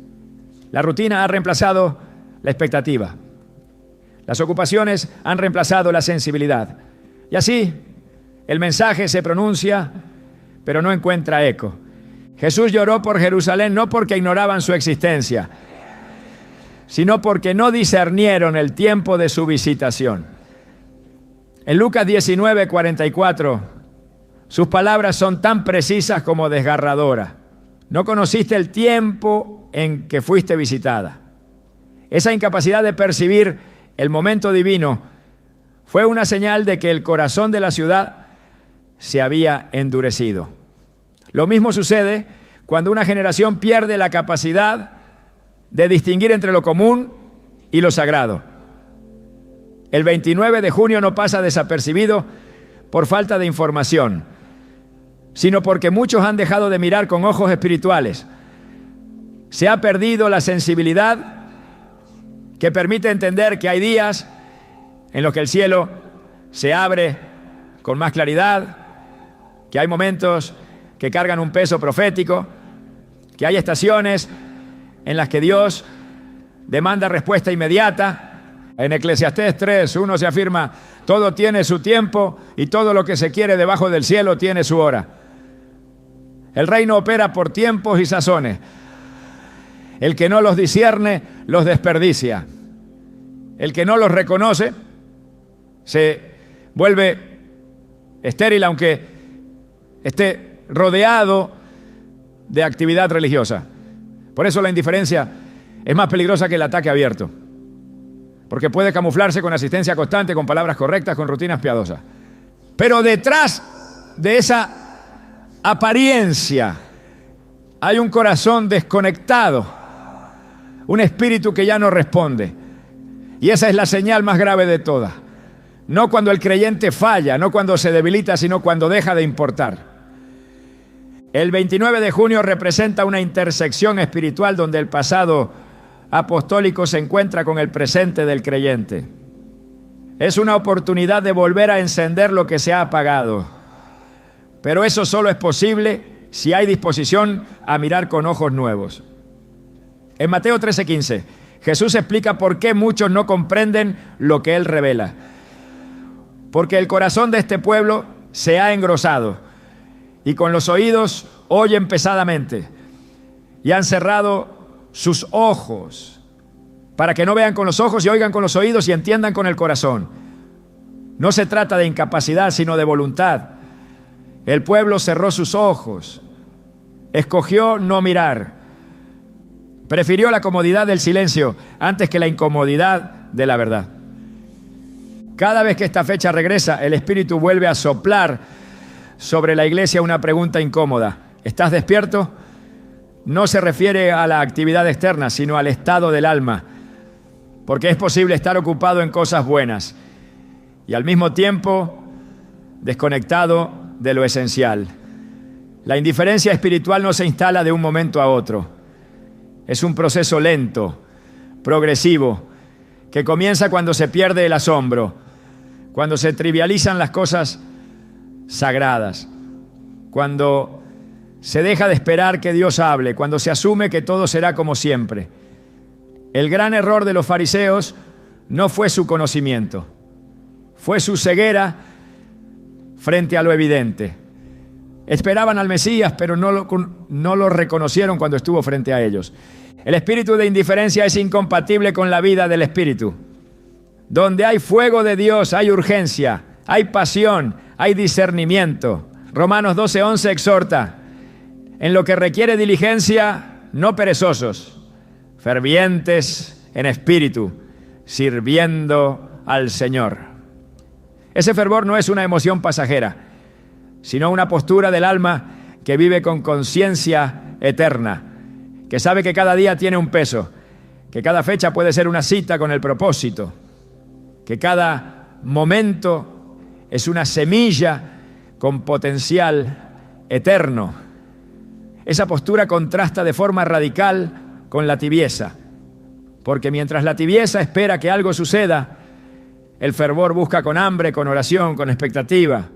A: La rutina ha reemplazado la expectativa. Las ocupaciones han reemplazado la sensibilidad. Y así, el mensaje se pronuncia, pero no encuentra eco. Jesús lloró por Jerusalén no porque ignoraban su existencia, sino porque no discernieron el tiempo de su visitación. En Lucas 19, 44, Sus palabras son tan precisas como desgarradoras. No conociste el tiempo en que fuiste visitada. Esa incapacidad de percibir el momento divino fue una señal de que el corazón de la ciudad se había endurecido. Lo mismo sucede cuando una generación pierde la capacidad de distinguir entre lo común y lo sagrado. El 29 de junio no pasa desapercibido por falta de información, sino porque muchos han dejado de mirar con ojos espirituales. Se ha perdido la sensibilidad que permite entender que hay días en los que el cielo se abre con más claridad, que hay momentos que cargan un peso profético, que hay estaciones en las que Dios demanda respuesta inmediata. En Eclesiastés 3:1 se afirma: todo tiene su tiempo y todo lo que se quiere debajo del cielo tiene su hora. El reino opera por tiempos y sazones. El que no los discierne, los desperdicia. El que no los reconoce, se vuelve estéril, aunque esté rodeado de actividad religiosa. Por eso la indiferencia es más peligrosa que el ataque abierto, porque puede camuflarse con asistencia constante, con palabras correctas, con rutinas piadosas. Pero detrás de esa apariencia hay un corazón desconectado, un espíritu que ya no responde. Y esa es la señal más grave de todas. No cuando el creyente falla, no cuando se debilita, sino cuando deja de importar. El 29 de junio representa una intersección espiritual donde el pasado apostólico se encuentra con el presente del creyente. Es una oportunidad de volver a encender lo que se ha apagado. Pero eso solo es posible si hay disposición a mirar con ojos nuevos. En Mateo 13:15, Jesús explica por qué muchos no comprenden lo que Él revela. Porque el corazón de este pueblo se ha engrosado y con los oídos oyen pesadamente y han cerrado sus ojos para que no vean con los ojos y oigan con los oídos y entiendan con el corazón. No se trata de incapacidad, sino de voluntad. El pueblo cerró sus ojos, escogió no mirar, prefirió la comodidad del silencio antes que la incomodidad de la verdad. Cada vez que esta fecha regresa, el Espíritu vuelve a soplar sobre la iglesia una pregunta incómoda. ¿Estás despierto? No se refiere a la actividad externa, sino al estado del alma, porque es posible estar ocupado en cosas buenas y al mismo tiempo desconectado de lo esencial. La indiferencia espiritual no se instala de un momento a otro. Es un proceso lento, progresivo, que comienza cuando se pierde el asombro, cuando se trivializan las cosas sagradas, cuando se deja de esperar que Dios hable, cuando se asume que todo será como siempre. El gran error de los fariseos no fue su conocimiento, fue su ceguera frente a lo evidente. Esperaban al Mesías, pero no lo reconocieron cuando estuvo frente a ellos. El espíritu de indiferencia es incompatible con la vida del espíritu. Donde hay fuego de Dios, hay urgencia, hay pasión, hay discernimiento. Romanos 12:11 exhorta: en lo que requiere diligencia, no perezosos, fervientes en espíritu, sirviendo al Señor. Ese fervor no es una emoción pasajera, sino una postura del alma que vive con conciencia eterna, que sabe que cada día tiene un peso, que cada fecha puede ser una cita con el propósito, que cada momento es una semilla con potencial eterno. Esa postura contrasta de forma radical con la tibieza, porque mientras la tibieza espera que algo suceda, el fervor busca con hambre, con oración, con expectativa.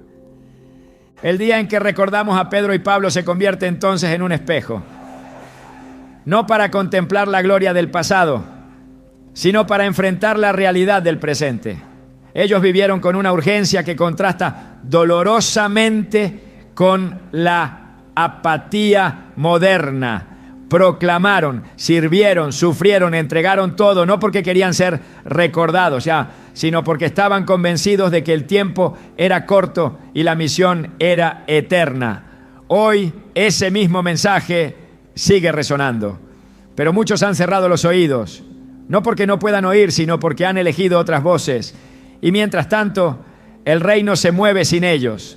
A: El día en que recordamos a Pedro y Pablo se convierte entonces en un espejo, no para contemplar la gloria del pasado, sino para enfrentar la realidad del presente. Ellos vivieron con una urgencia que contrasta dolorosamente con la apatía moderna, proclamaron, sirvieron, sufrieron, entregaron todo, no porque querían ser recordados ya, sino porque estaban convencidos de que el tiempo era corto y la misión era eterna. Hoy ese mismo mensaje sigue resonando, pero muchos han cerrado los oídos, no porque no puedan oír, sino porque han elegido otras voces. Y mientras tanto, el reino se mueve sin ellos.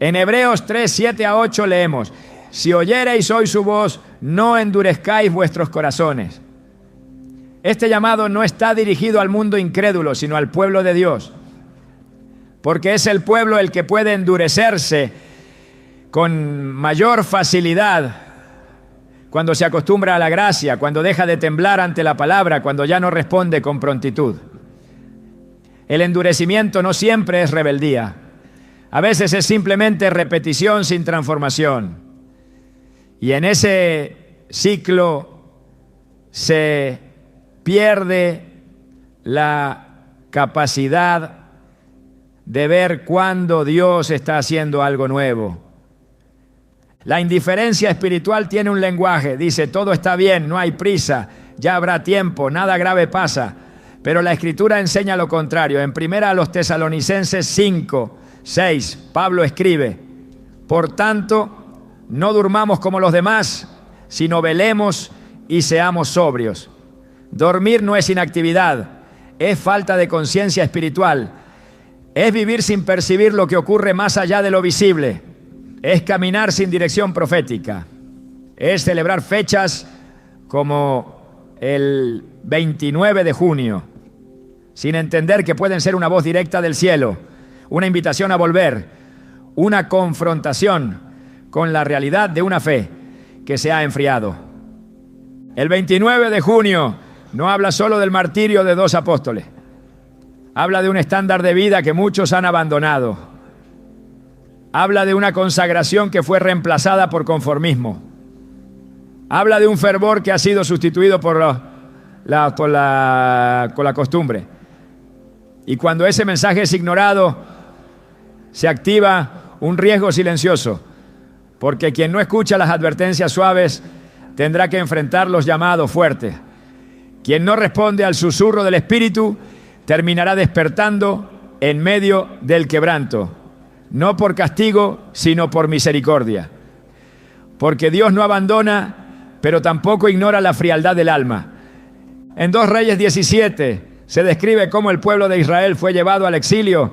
A: En Hebreos 3, 7 a 8 leemos: si oyereis hoy su voz, no endurezcáis vuestros corazones. Este llamado no está dirigido al mundo incrédulo, sino al pueblo de Dios, porque es el pueblo el que puede endurecerse con mayor facilidad cuando se acostumbra a la gracia, cuando deja de temblar ante la palabra, cuando ya no responde con prontitud. El endurecimiento no siempre es rebeldía. A veces es simplemente repetición sin transformación. Y en ese ciclo se pierde la capacidad de ver cuándo Dios está haciendo algo nuevo. La indiferencia espiritual tiene un lenguaje. Dice: todo está bien, no hay prisa, ya habrá tiempo, nada grave pasa. Pero la Escritura enseña lo contrario. En 1 Tesalonicenses 5, 6, Pablo escribe: por tanto, no durmamos como los demás, sino velemos y seamos sobrios. Dormir no es inactividad, es falta de conciencia espiritual. Es vivir sin percibir lo que ocurre más allá de lo visible. Es caminar sin dirección profética. Es celebrar fechas como el 29 de junio, sin entender que pueden ser una voz directa del cielo, una invitación a volver, una confrontación con la realidad de una fe que se ha enfriado. El 29 de junio no habla solo del martirio de 2 apóstoles. Habla de un estándar de vida que muchos han abandonado. Habla de una consagración que fue reemplazada por conformismo. Habla de un fervor que ha sido sustituido por la costumbre. Y cuando ese mensaje es ignorado, se activa un riesgo silencioso, porque quien no escucha las advertencias suaves tendrá que enfrentar los llamados fuertes. Quien no responde al susurro del Espíritu terminará despertando en medio del quebranto, no por castigo, sino por misericordia. Porque Dios no abandona, pero tampoco ignora la frialdad del alma. En 2 Reyes 17 se describe cómo el pueblo de Israel fue llevado al exilio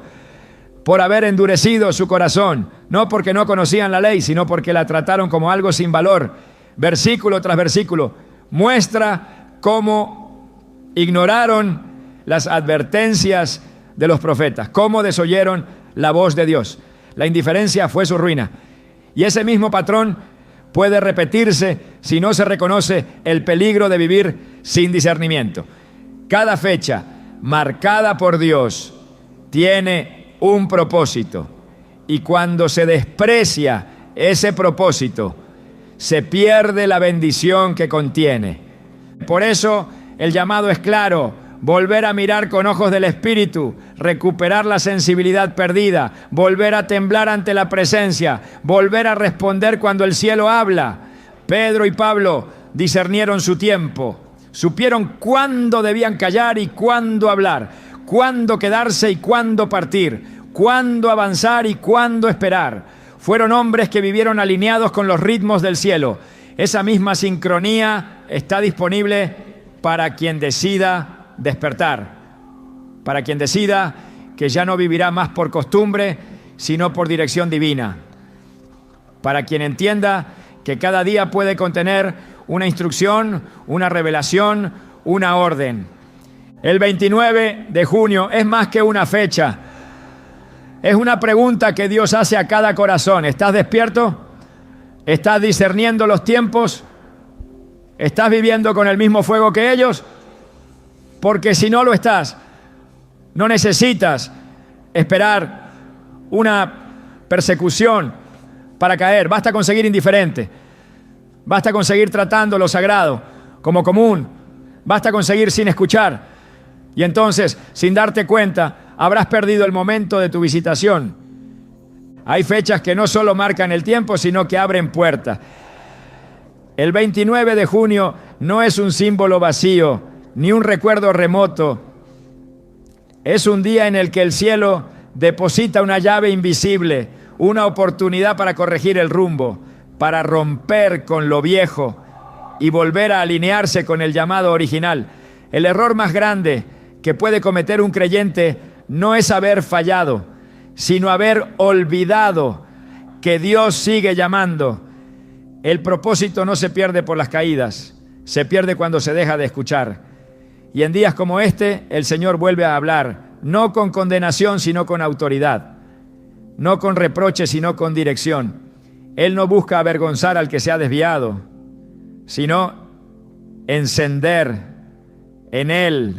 A: por haber endurecido su corazón, no porque no conocían la ley, sino porque la trataron como algo sin valor. Versículo tras versículo muestra cómo ignoraron las advertencias de los profetas, cómo desoyeron la voz de Dios. La indiferencia fue su ruina. Y ese mismo patrón puede repetirse si no se reconoce el peligro de vivir sin discernimiento. Cada fecha marcada por Dios tiene un propósito, y cuando se desprecia ese propósito, se pierde la bendición que contiene. Por eso el llamado es claro: volver a mirar con ojos del Espíritu, recuperar la sensibilidad perdida, volver a temblar ante la presencia, volver a responder cuando el cielo habla. Pedro y Pablo discernieron su tiempo, supieron cuándo debían callar y cuándo hablar, cuándo quedarse y cuándo partir, cuándo avanzar y cuándo esperar. Fueron hombres que vivieron alineados con los ritmos del cielo. Esa misma sincronía está disponible para quien decida despertar, para quien decida que ya no vivirá más por costumbre, sino por dirección divina, para quien entienda que cada día puede contener una instrucción, una revelación, una orden. El 29 de junio es más que una fecha, es una pregunta que Dios hace a cada corazón. ¿Estás despierto? ¿Estás discerniendo los tiempos? ¿Estás viviendo con el mismo fuego que ellos? Porque si no lo estás, no necesitas esperar una persecución para caer. Basta con seguir indiferente. Basta con seguir tratando lo sagrado como común. Basta con seguir sin escuchar. Y entonces, sin darte cuenta, habrás perdido el momento de tu visitación. Hay fechas que no solo marcan el tiempo, sino que abren puertas. El 29 de junio no es un símbolo vacío, ni un recuerdo remoto. Es un día en el que el cielo deposita una llave invisible, una oportunidad para corregir el rumbo, para romper con lo viejo y volver a alinearse con el llamado original. El error más grande que puede cometer un creyente no es haber fallado, sino haber olvidado que Dios sigue llamando. El propósito no se pierde por las caídas, se pierde cuando se deja de escuchar. Y en días como este, el Señor vuelve a hablar, no con condenación, sino con autoridad, no con reproche, sino con dirección. Él no busca avergonzar al que se ha desviado, sino encender en él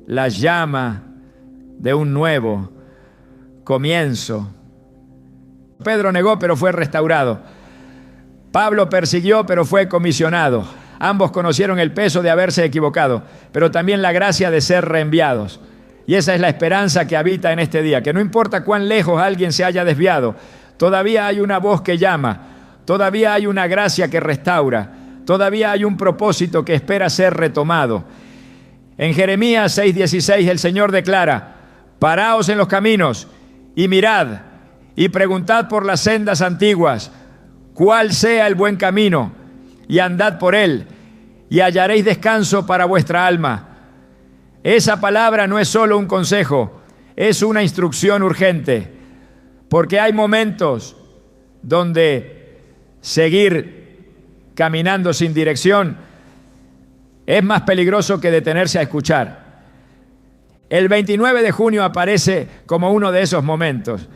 A: la llama de un nuevo comienzo. Pedro negó, pero fue restaurado. Pablo persiguió, pero fue comisionado. Ambos conocieron el peso de haberse equivocado, pero también la gracia de ser reenviados. Y esa es la esperanza que habita en este día, que no importa cuán lejos alguien se haya desviado, todavía hay una voz que llama, todavía hay una gracia que restaura, todavía hay un propósito que espera ser retomado. En Jeremías 6:16 el Señor declara: paraos en los caminos y mirad y preguntad por las sendas antiguas, cuál sea el buen camino, y andad por él, y hallaréis descanso para vuestra alma. Esa palabra no es solo un consejo, es una instrucción urgente, porque hay momentos donde seguir caminando sin dirección es más peligroso que detenerse a escuchar. El 29 de junio aparece como uno de esos momentos.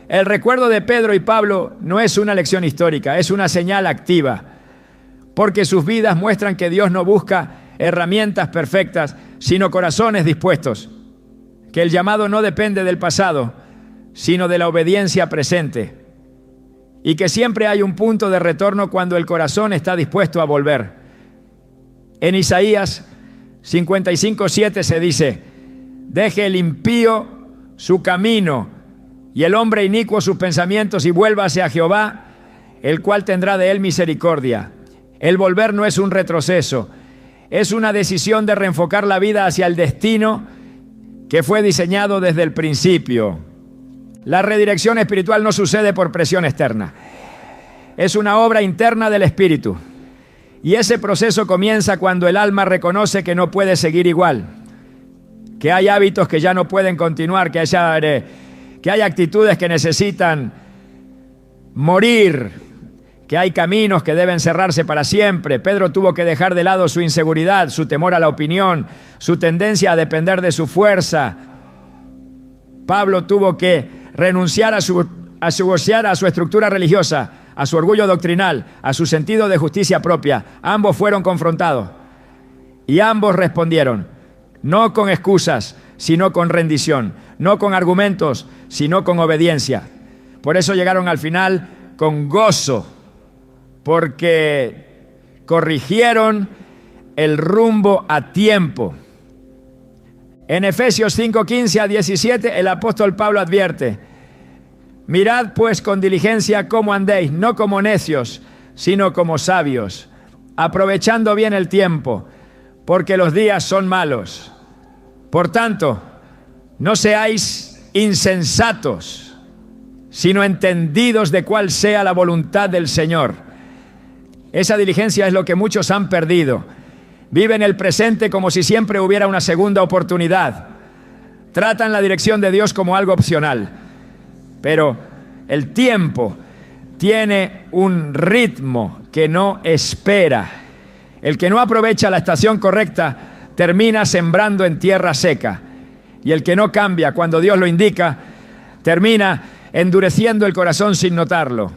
A: El recuerdo de Pedro y Pablo no es una lección histórica, es una señal activa, porque sus vidas muestran que Dios no busca herramientas perfectas, sino corazones dispuestos, que el llamado no depende del pasado, sino de la obediencia presente, y que siempre hay un punto de retorno cuando el corazón está dispuesto a volver. En Isaías 55:7 se dice: deje el impío su camino y el hombre inicuo sus pensamientos y vuélvase a Jehová, el cual tendrá de él misericordia. El volver no es un retroceso, es una decisión de reenfocar la vida hacia el destino que fue diseñado desde el principio. La redirección espiritual no sucede por presión externa, es una obra interna del Espíritu. Y ese proceso comienza cuando el alma reconoce que no puede seguir igual, que hay hábitos que ya no pueden continuar, que hay actitudes que necesitan morir, que hay caminos que deben cerrarse para siempre. Pedro tuvo que dejar de lado su inseguridad, su temor a la opinión, su tendencia a depender de su fuerza. Pablo tuvo que renunciar a su estructura religiosa, a su orgullo doctrinal, a su sentido de justicia propia. Ambos fueron confrontados y ambos respondieron, no con excusas, sino con rendición, no con argumentos, sino con obediencia. Por eso llegaron al final con gozo, porque corrigieron el rumbo a tiempo. En Efesios 5:15-17 el apóstol Pablo advierte: mirad pues con diligencia cómo andéis, no como necios, sino como sabios, aprovechando bien el tiempo, porque los días son malos. Por tanto, no seáis insensatos, sino entendidos de cuál sea la voluntad del Señor. Esa diligencia es lo que muchos han perdido. Viven el presente como si siempre hubiera una segunda oportunidad. Tratan la dirección de Dios como algo opcional. Pero el tiempo tiene un ritmo que no espera. El que no aprovecha la estación correcta termina sembrando en tierra seca. Y el que no cambia cuando Dios lo indica, termina endureciendo el corazón sin notarlo.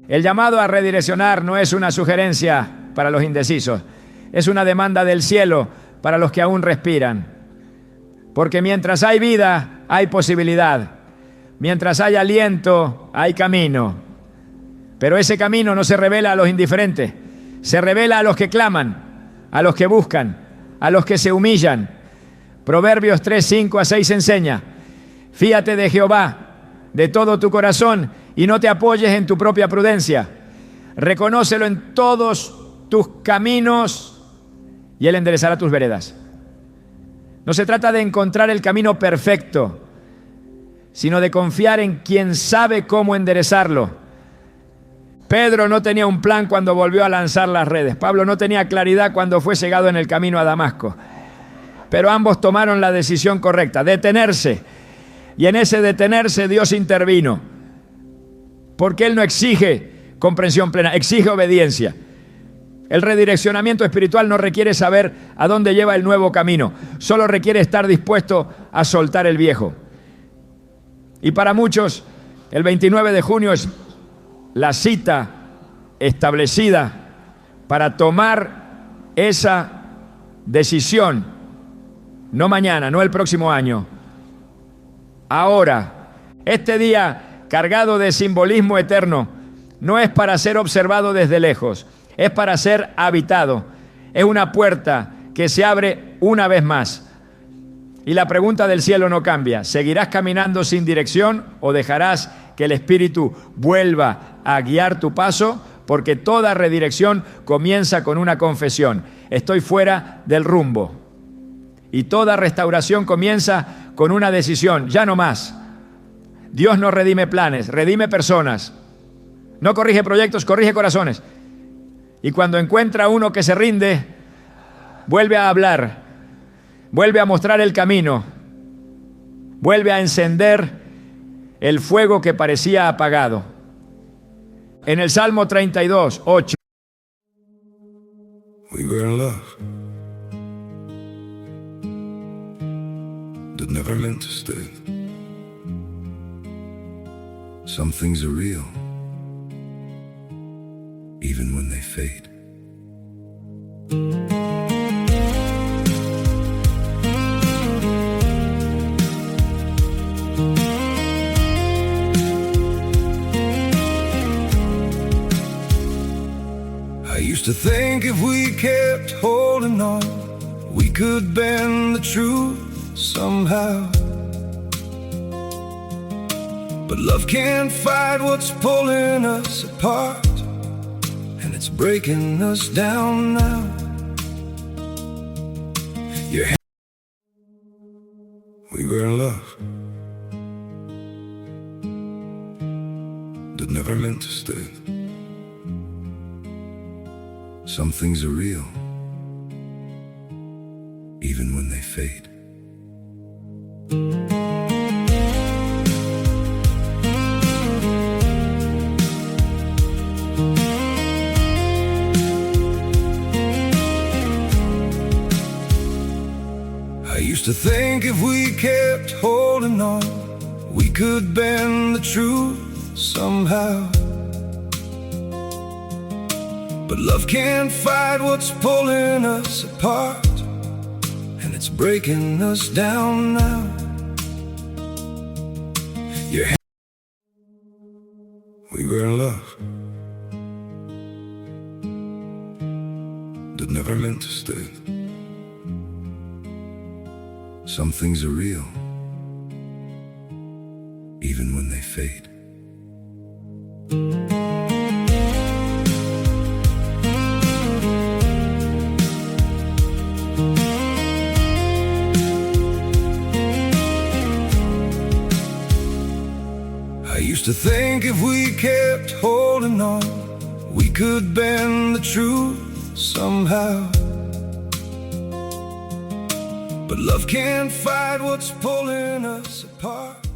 A: El llamado a redireccionar no es una sugerencia para los indecisos, es una demanda del cielo para los que aún respiran. Porque mientras hay vida, hay posibilidad. Mientras hay aliento, hay camino. Pero ese camino no se revela a los indiferentes, se revela a los que claman, a los que buscan, a los que se humillan. Proverbios 3:5-6 enseña: fíate de Jehová de todo tu corazón y no te apoyes en tu propia prudencia. Reconócelo en todos tus caminos y Él enderezará tus veredas. No se trata de encontrar el camino perfecto, sino de confiar en quien sabe cómo enderezarlo. Pedro no tenía un plan cuando volvió a lanzar las redes. Pablo no tenía claridad cuando fue cegado en el camino a Damasco. Pero ambos tomaron la decisión correcta, detenerse. Y en ese detenerse Dios intervino. Porque Él no exige comprensión plena, exige obediencia. El redireccionamiento espiritual no requiere saber a dónde lleva el nuevo camino, solo requiere estar dispuesto a soltar el viejo. Y para muchos, el 29 de junio es la cita establecida para tomar esa decisión, no mañana, no el próximo año, ahora. Este día cargado de simbolismo eterno no es para ser observado desde lejos, es para ser habitado. Es una puerta que se abre una vez más. Y la pregunta del cielo no cambia. ¿Seguirás caminando sin dirección o dejarás que el Espíritu vuelva a guiar tu paso? Porque toda redirección comienza con una confesión. Estoy fuera del rumbo. Y toda restauración comienza con una decisión. Ya no más. Dios no redime planes, redime personas. No corrige proyectos, corrige corazones. Y cuando encuentra uno que se rinde, vuelve a hablar, vuelve a mostrar el camino, vuelve a encender el fuego que parecía apagado. En el Salmo 32, 8.
B: We were in love that never meant to stay. Some things are real, even when they fade. I used to think if we kept holding on, we could bend the truth somehow. But love can't fight what's pulling us apart, and it's breaking us down now. We were in love that never meant to stay. Some things are real, even when they fade. I used to think if we kept holding on, we could bend the truth somehow. But love can't fight what's pulling us apart, and it's breaking us down now. We were in love that never meant to stay. Some things are real, even when they fade. I used to think if we kept holding on, we could bend the truth somehow. But love can't fight what's pulling us apart.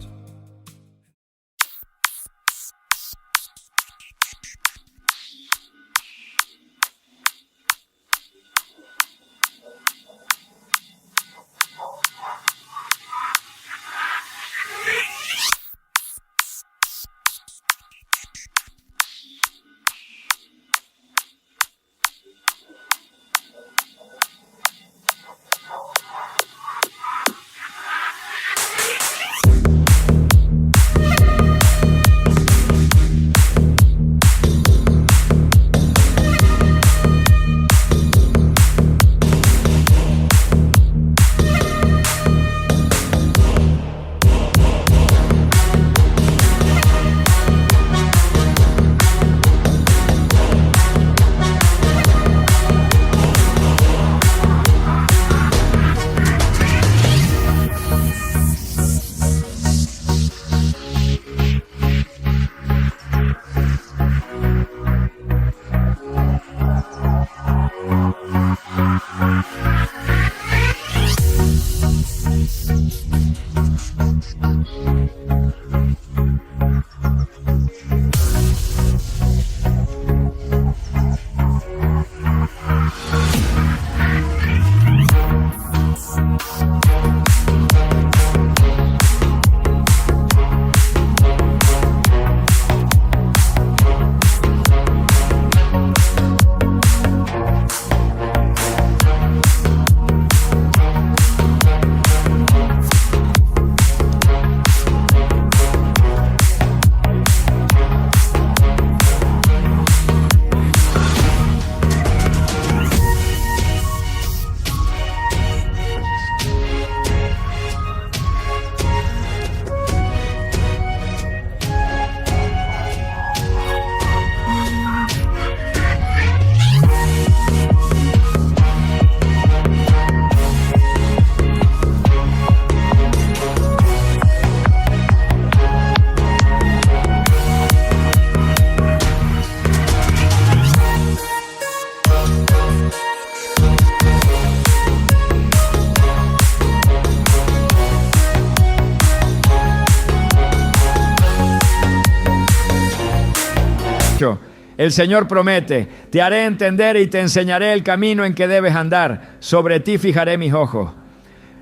A: El Señor promete: te haré entender y te enseñaré el camino en que debes andar. Sobre ti fijaré mis ojos.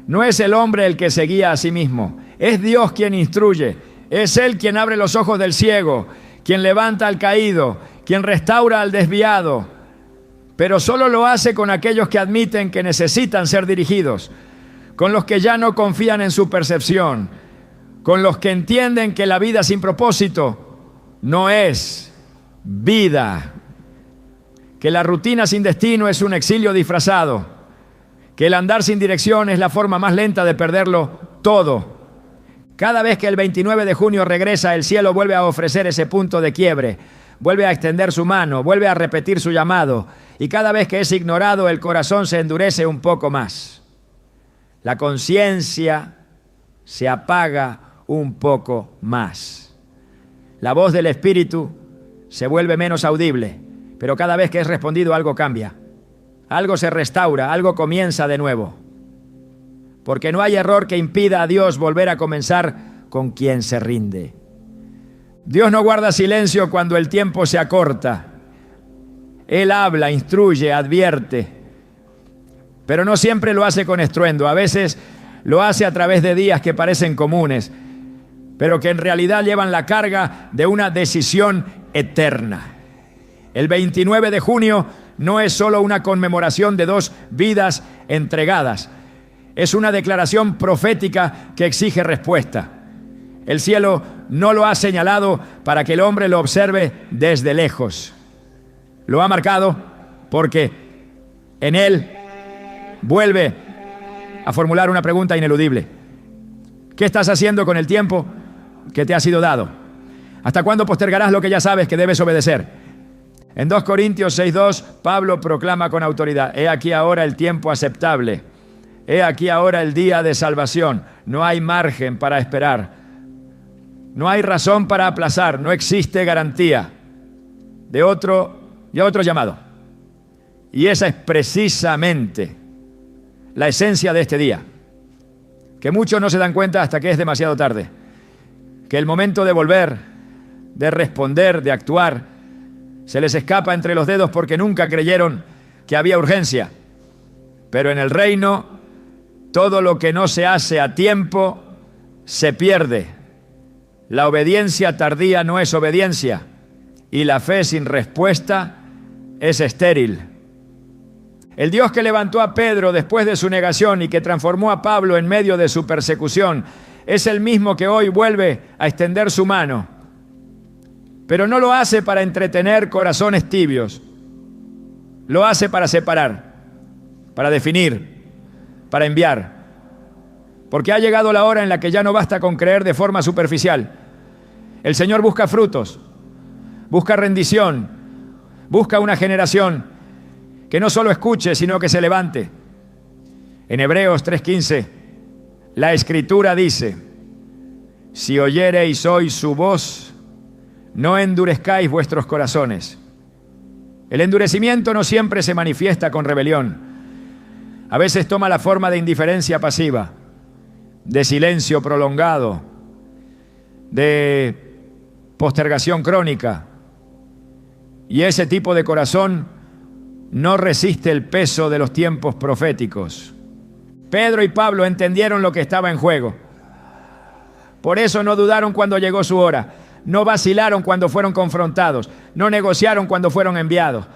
A: No es el hombre el que se guía a sí mismo, es Dios quien instruye. Es Él quien abre los ojos del ciego, quien levanta al caído, quien restaura al desviado. Pero solo lo hace con aquellos que admiten que necesitan ser dirigidos, con los que ya no confían en su percepción, con los que entienden que la vida sin propósito no es vida, que la rutina sin destino es un exilio disfrazado, que el andar sin dirección es la forma más lenta de perderlo todo. Cada vez que el 29 de junio regresa, el cielo vuelve a ofrecer ese punto de quiebre, vuelve a extender su mano, vuelve a repetir su llamado, y cada vez que es ignorado, el corazón se endurece un poco más. La conciencia se apaga un poco más. La voz del Espíritu se vuelve menos audible, pero cada vez que es respondido algo cambia. Algo se restaura, algo comienza de nuevo. Porque no hay error que impida a Dios volver a comenzar con quien se rinde. Dios no guarda silencio cuando el tiempo se acorta. Él habla, instruye, advierte, pero no siempre lo hace con estruendo. A veces lo hace a través de días que parecen comunes, pero que en realidad llevan la carga de una decisión eterna. El 29 de junio no es solo una conmemoración de 2 vidas entregadas. Es una declaración profética que exige respuesta. El cielo no lo ha señalado para que el hombre lo observe desde lejos. Lo ha marcado porque en él vuelve a formular una pregunta ineludible. ¿Qué estás haciendo con el tiempo que te ha sido dado? ¿Hasta cuándo postergarás lo que ya sabes que debes obedecer? En 2 Corintios 6:2, Pablo proclama con autoridad: he aquí ahora el tiempo aceptable. He aquí ahora el día de salvación. No hay margen para esperar. No hay razón para aplazar. No existe garantía de otro llamado. Y esa es precisamente la esencia de este día, que muchos no se dan cuenta hasta que es demasiado tarde. Que el momento de volver, de responder, de actuar, se les escapa entre los dedos porque nunca creyeron que había urgencia. Pero en el reino, todo lo que no se hace a tiempo se pierde. La obediencia tardía no es obediencia, y la fe sin respuesta es estéril. El Dios que levantó a Pedro después de su negación y que transformó a Pablo en medio de su persecución es el mismo que hoy vuelve a extender su mano. Pero no lo hace para entretener corazones tibios. Lo hace para separar, para definir, para enviar. Porque ha llegado la hora en la que ya no basta con creer de forma superficial. El Señor busca frutos, busca rendición, busca una generación que no solo escuche, sino que se levante. En Hebreos 3:15, la Escritura dice: si oyereis hoy su voz, no endurezcáis vuestros corazones. El endurecimiento no siempre se manifiesta con rebelión. A veces toma la forma de indiferencia pasiva, de silencio prolongado, de postergación crónica. Y ese tipo de corazón no resiste el peso de los tiempos proféticos. Pedro y Pablo entendieron lo que estaba en juego. Por eso no dudaron cuando llegó su hora. No vacilaron cuando fueron confrontados. No negociaron cuando fueron enviados.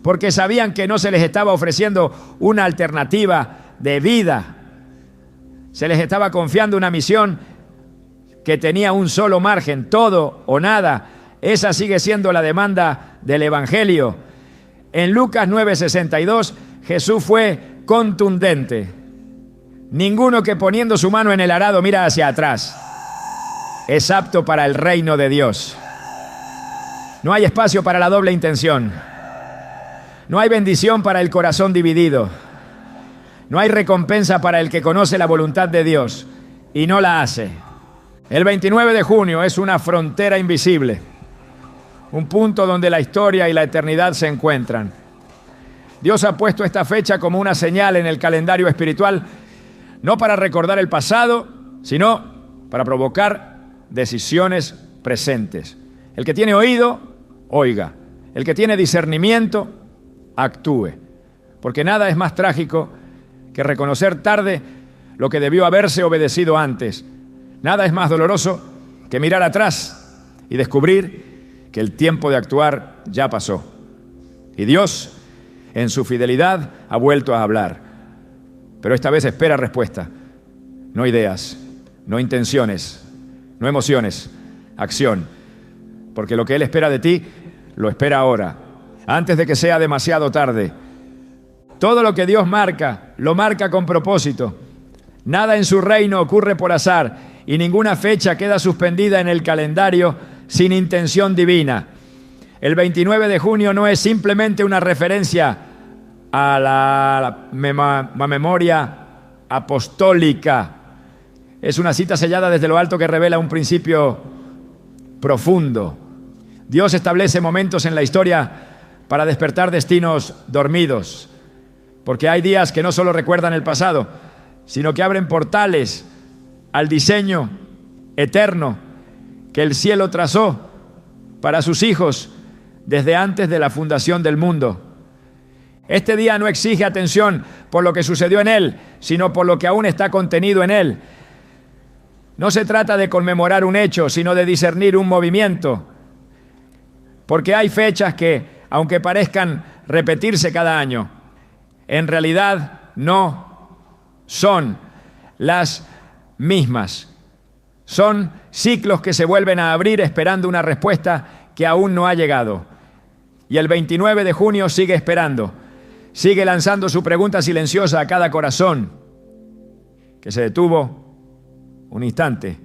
A: Porque sabían que no se les estaba ofreciendo una alternativa de vida. Se les estaba confiando una misión que tenía un solo margen: todo o nada. Esa sigue siendo la demanda del Evangelio. En Lucas 9:62, Jesús fue contundente. Ninguno que poniendo su mano en el arado mira hacia atrás es apto para el reino de Dios. No hay espacio para la doble intención. No hay bendición para el corazón dividido. No hay recompensa para el que conoce la voluntad de Dios y no la hace. El 29 de junio es una frontera invisible, un punto donde la historia y la eternidad se encuentran. Dios ha puesto esta fecha como una señal en el calendario espiritual, no para recordar el pasado, sino para provocar decisiones presentes. El que tiene oído, oiga. El que tiene discernimiento, actúe. Porque nada es más trágico que reconocer tarde lo que debió haberse obedecido antes. Nada es más doloroso que mirar atrás y descubrir que el tiempo de actuar ya pasó. Y Dios, en su fidelidad, ha vuelto a hablar. Pero esta vez espera respuesta. No ideas, no intenciones, no emociones, acción. Porque lo que Él espera de ti, lo espera ahora, antes de que sea demasiado tarde. Todo lo que Dios marca, lo marca con propósito. Nada en su reino ocurre por azar y ninguna fecha queda suspendida en el calendario sin intención divina. El 29 de junio no es simplemente una referencia a la memoria apostólica. Es una cita sellada desde lo alto que revela un principio profundo. Dios establece momentos en la historia para despertar destinos dormidos. Porque hay días que no solo recuerdan el pasado, sino que abren portales al diseño eterno que el cielo trazó para sus hijos desde antes de la fundación del mundo. Este día no exige atención por lo que sucedió en él, sino por lo que aún está contenido en él. No se trata de conmemorar un hecho, sino de discernir un movimiento. Porque hay fechas que, aunque parezcan repetirse cada año, en realidad no son las mismas. Son ciclos que se vuelven a abrir esperando una respuesta que aún no ha llegado. Y el 29 de junio sigue esperando. Sigue lanzando su pregunta silenciosa a cada corazón que se detuvo un instante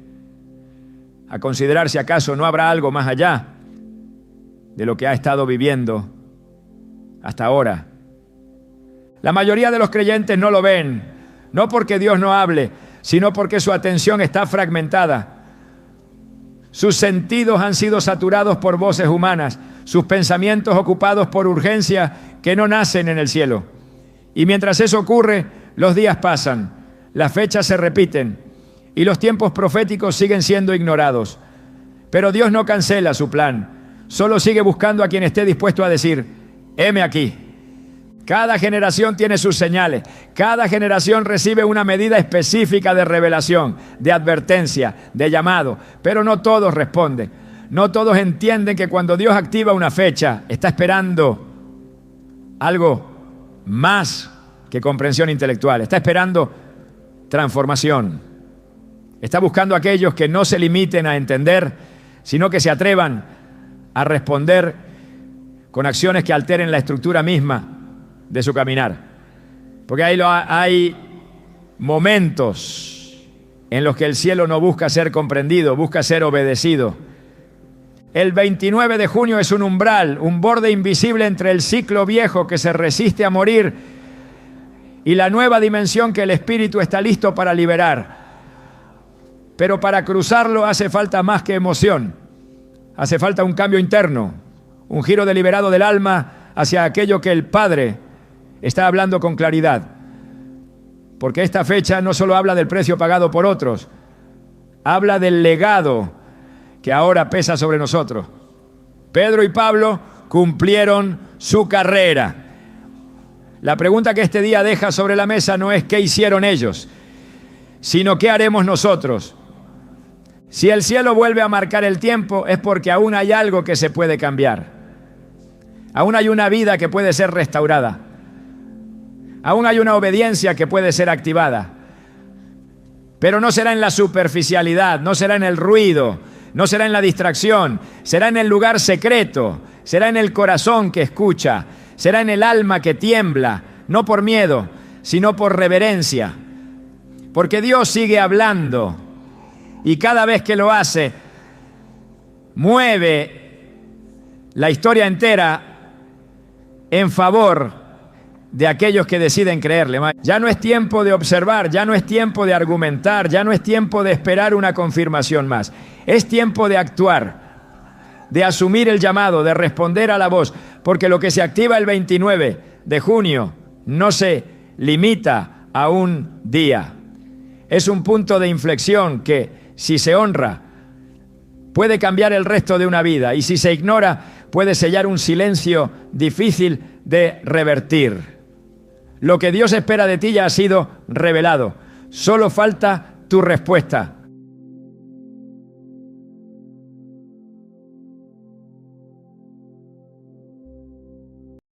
A: a considerar si acaso no habrá algo más allá de lo que ha estado viviendo hasta ahora. La mayoría de los creyentes no lo ven, no porque Dios no hable, sino porque su atención está fragmentada. Sus sentidos han sido saturados por voces humanas, sus pensamientos ocupados por urgencias que no nacen en el cielo. Y mientras eso ocurre, los días pasan, las fechas se repiten y los tiempos proféticos siguen siendo ignorados. Pero Dios no cancela su plan, solo sigue buscando a quien esté dispuesto a decir, heme aquí. Cada generación tiene sus señales, cada generación recibe una medida específica de revelación, de advertencia, de llamado, pero no todos responden. No todos entienden que cuando Dios activa una fecha, está esperando algo más que comprensión intelectual, está esperando transformación. Está buscando a aquellos que no se limiten a entender, sino que se atrevan a responder con acciones que alteren la estructura misma de su caminar. Porque hay momentos en los que el cielo no busca ser comprendido, busca ser obedecido. El 29 de junio es un umbral, un borde invisible entre el ciclo viejo que se resiste a morir y la nueva dimensión que el Espíritu está listo para liberar. Pero para cruzarlo hace falta más que emoción. Hace falta un cambio interno, un giro deliberado del alma hacia aquello que el Padre está hablando con claridad. Porque esta fecha no solo habla del precio pagado por otros, habla del legado que ahora pesa sobre nosotros. Pedro y Pablo cumplieron su carrera. La pregunta que este día deja sobre la mesa no es qué hicieron ellos, sino qué haremos nosotros. Si el cielo vuelve a marcar el tiempo, es porque aún hay algo que se puede cambiar. Aún hay una vida que puede ser restaurada. Aún hay una obediencia que puede ser activada. Pero no será en la superficialidad, no será en el ruido, no será en la distracción, será en el lugar secreto, será en el corazón que escucha, será en el alma que tiembla, no por miedo, sino por reverencia. Porque Dios sigue hablando y cada vez que lo hace, mueve la historia entera en favor de aquellos que deciden creerle. Ya no es tiempo de observar, ya no es tiempo de argumentar, ya no es tiempo de esperar una confirmación más. Es tiempo de actuar, de asumir el llamado, de responder a la voz, porque lo que se activa el 29 de junio no se limita a un día. Es un punto de inflexión que, si se honra, puede cambiar el resto de una vida, y si se ignora, puede sellar un silencio difícil de revertir. Lo que Dios espera de ti ya ha sido revelado. Solo falta tu respuesta.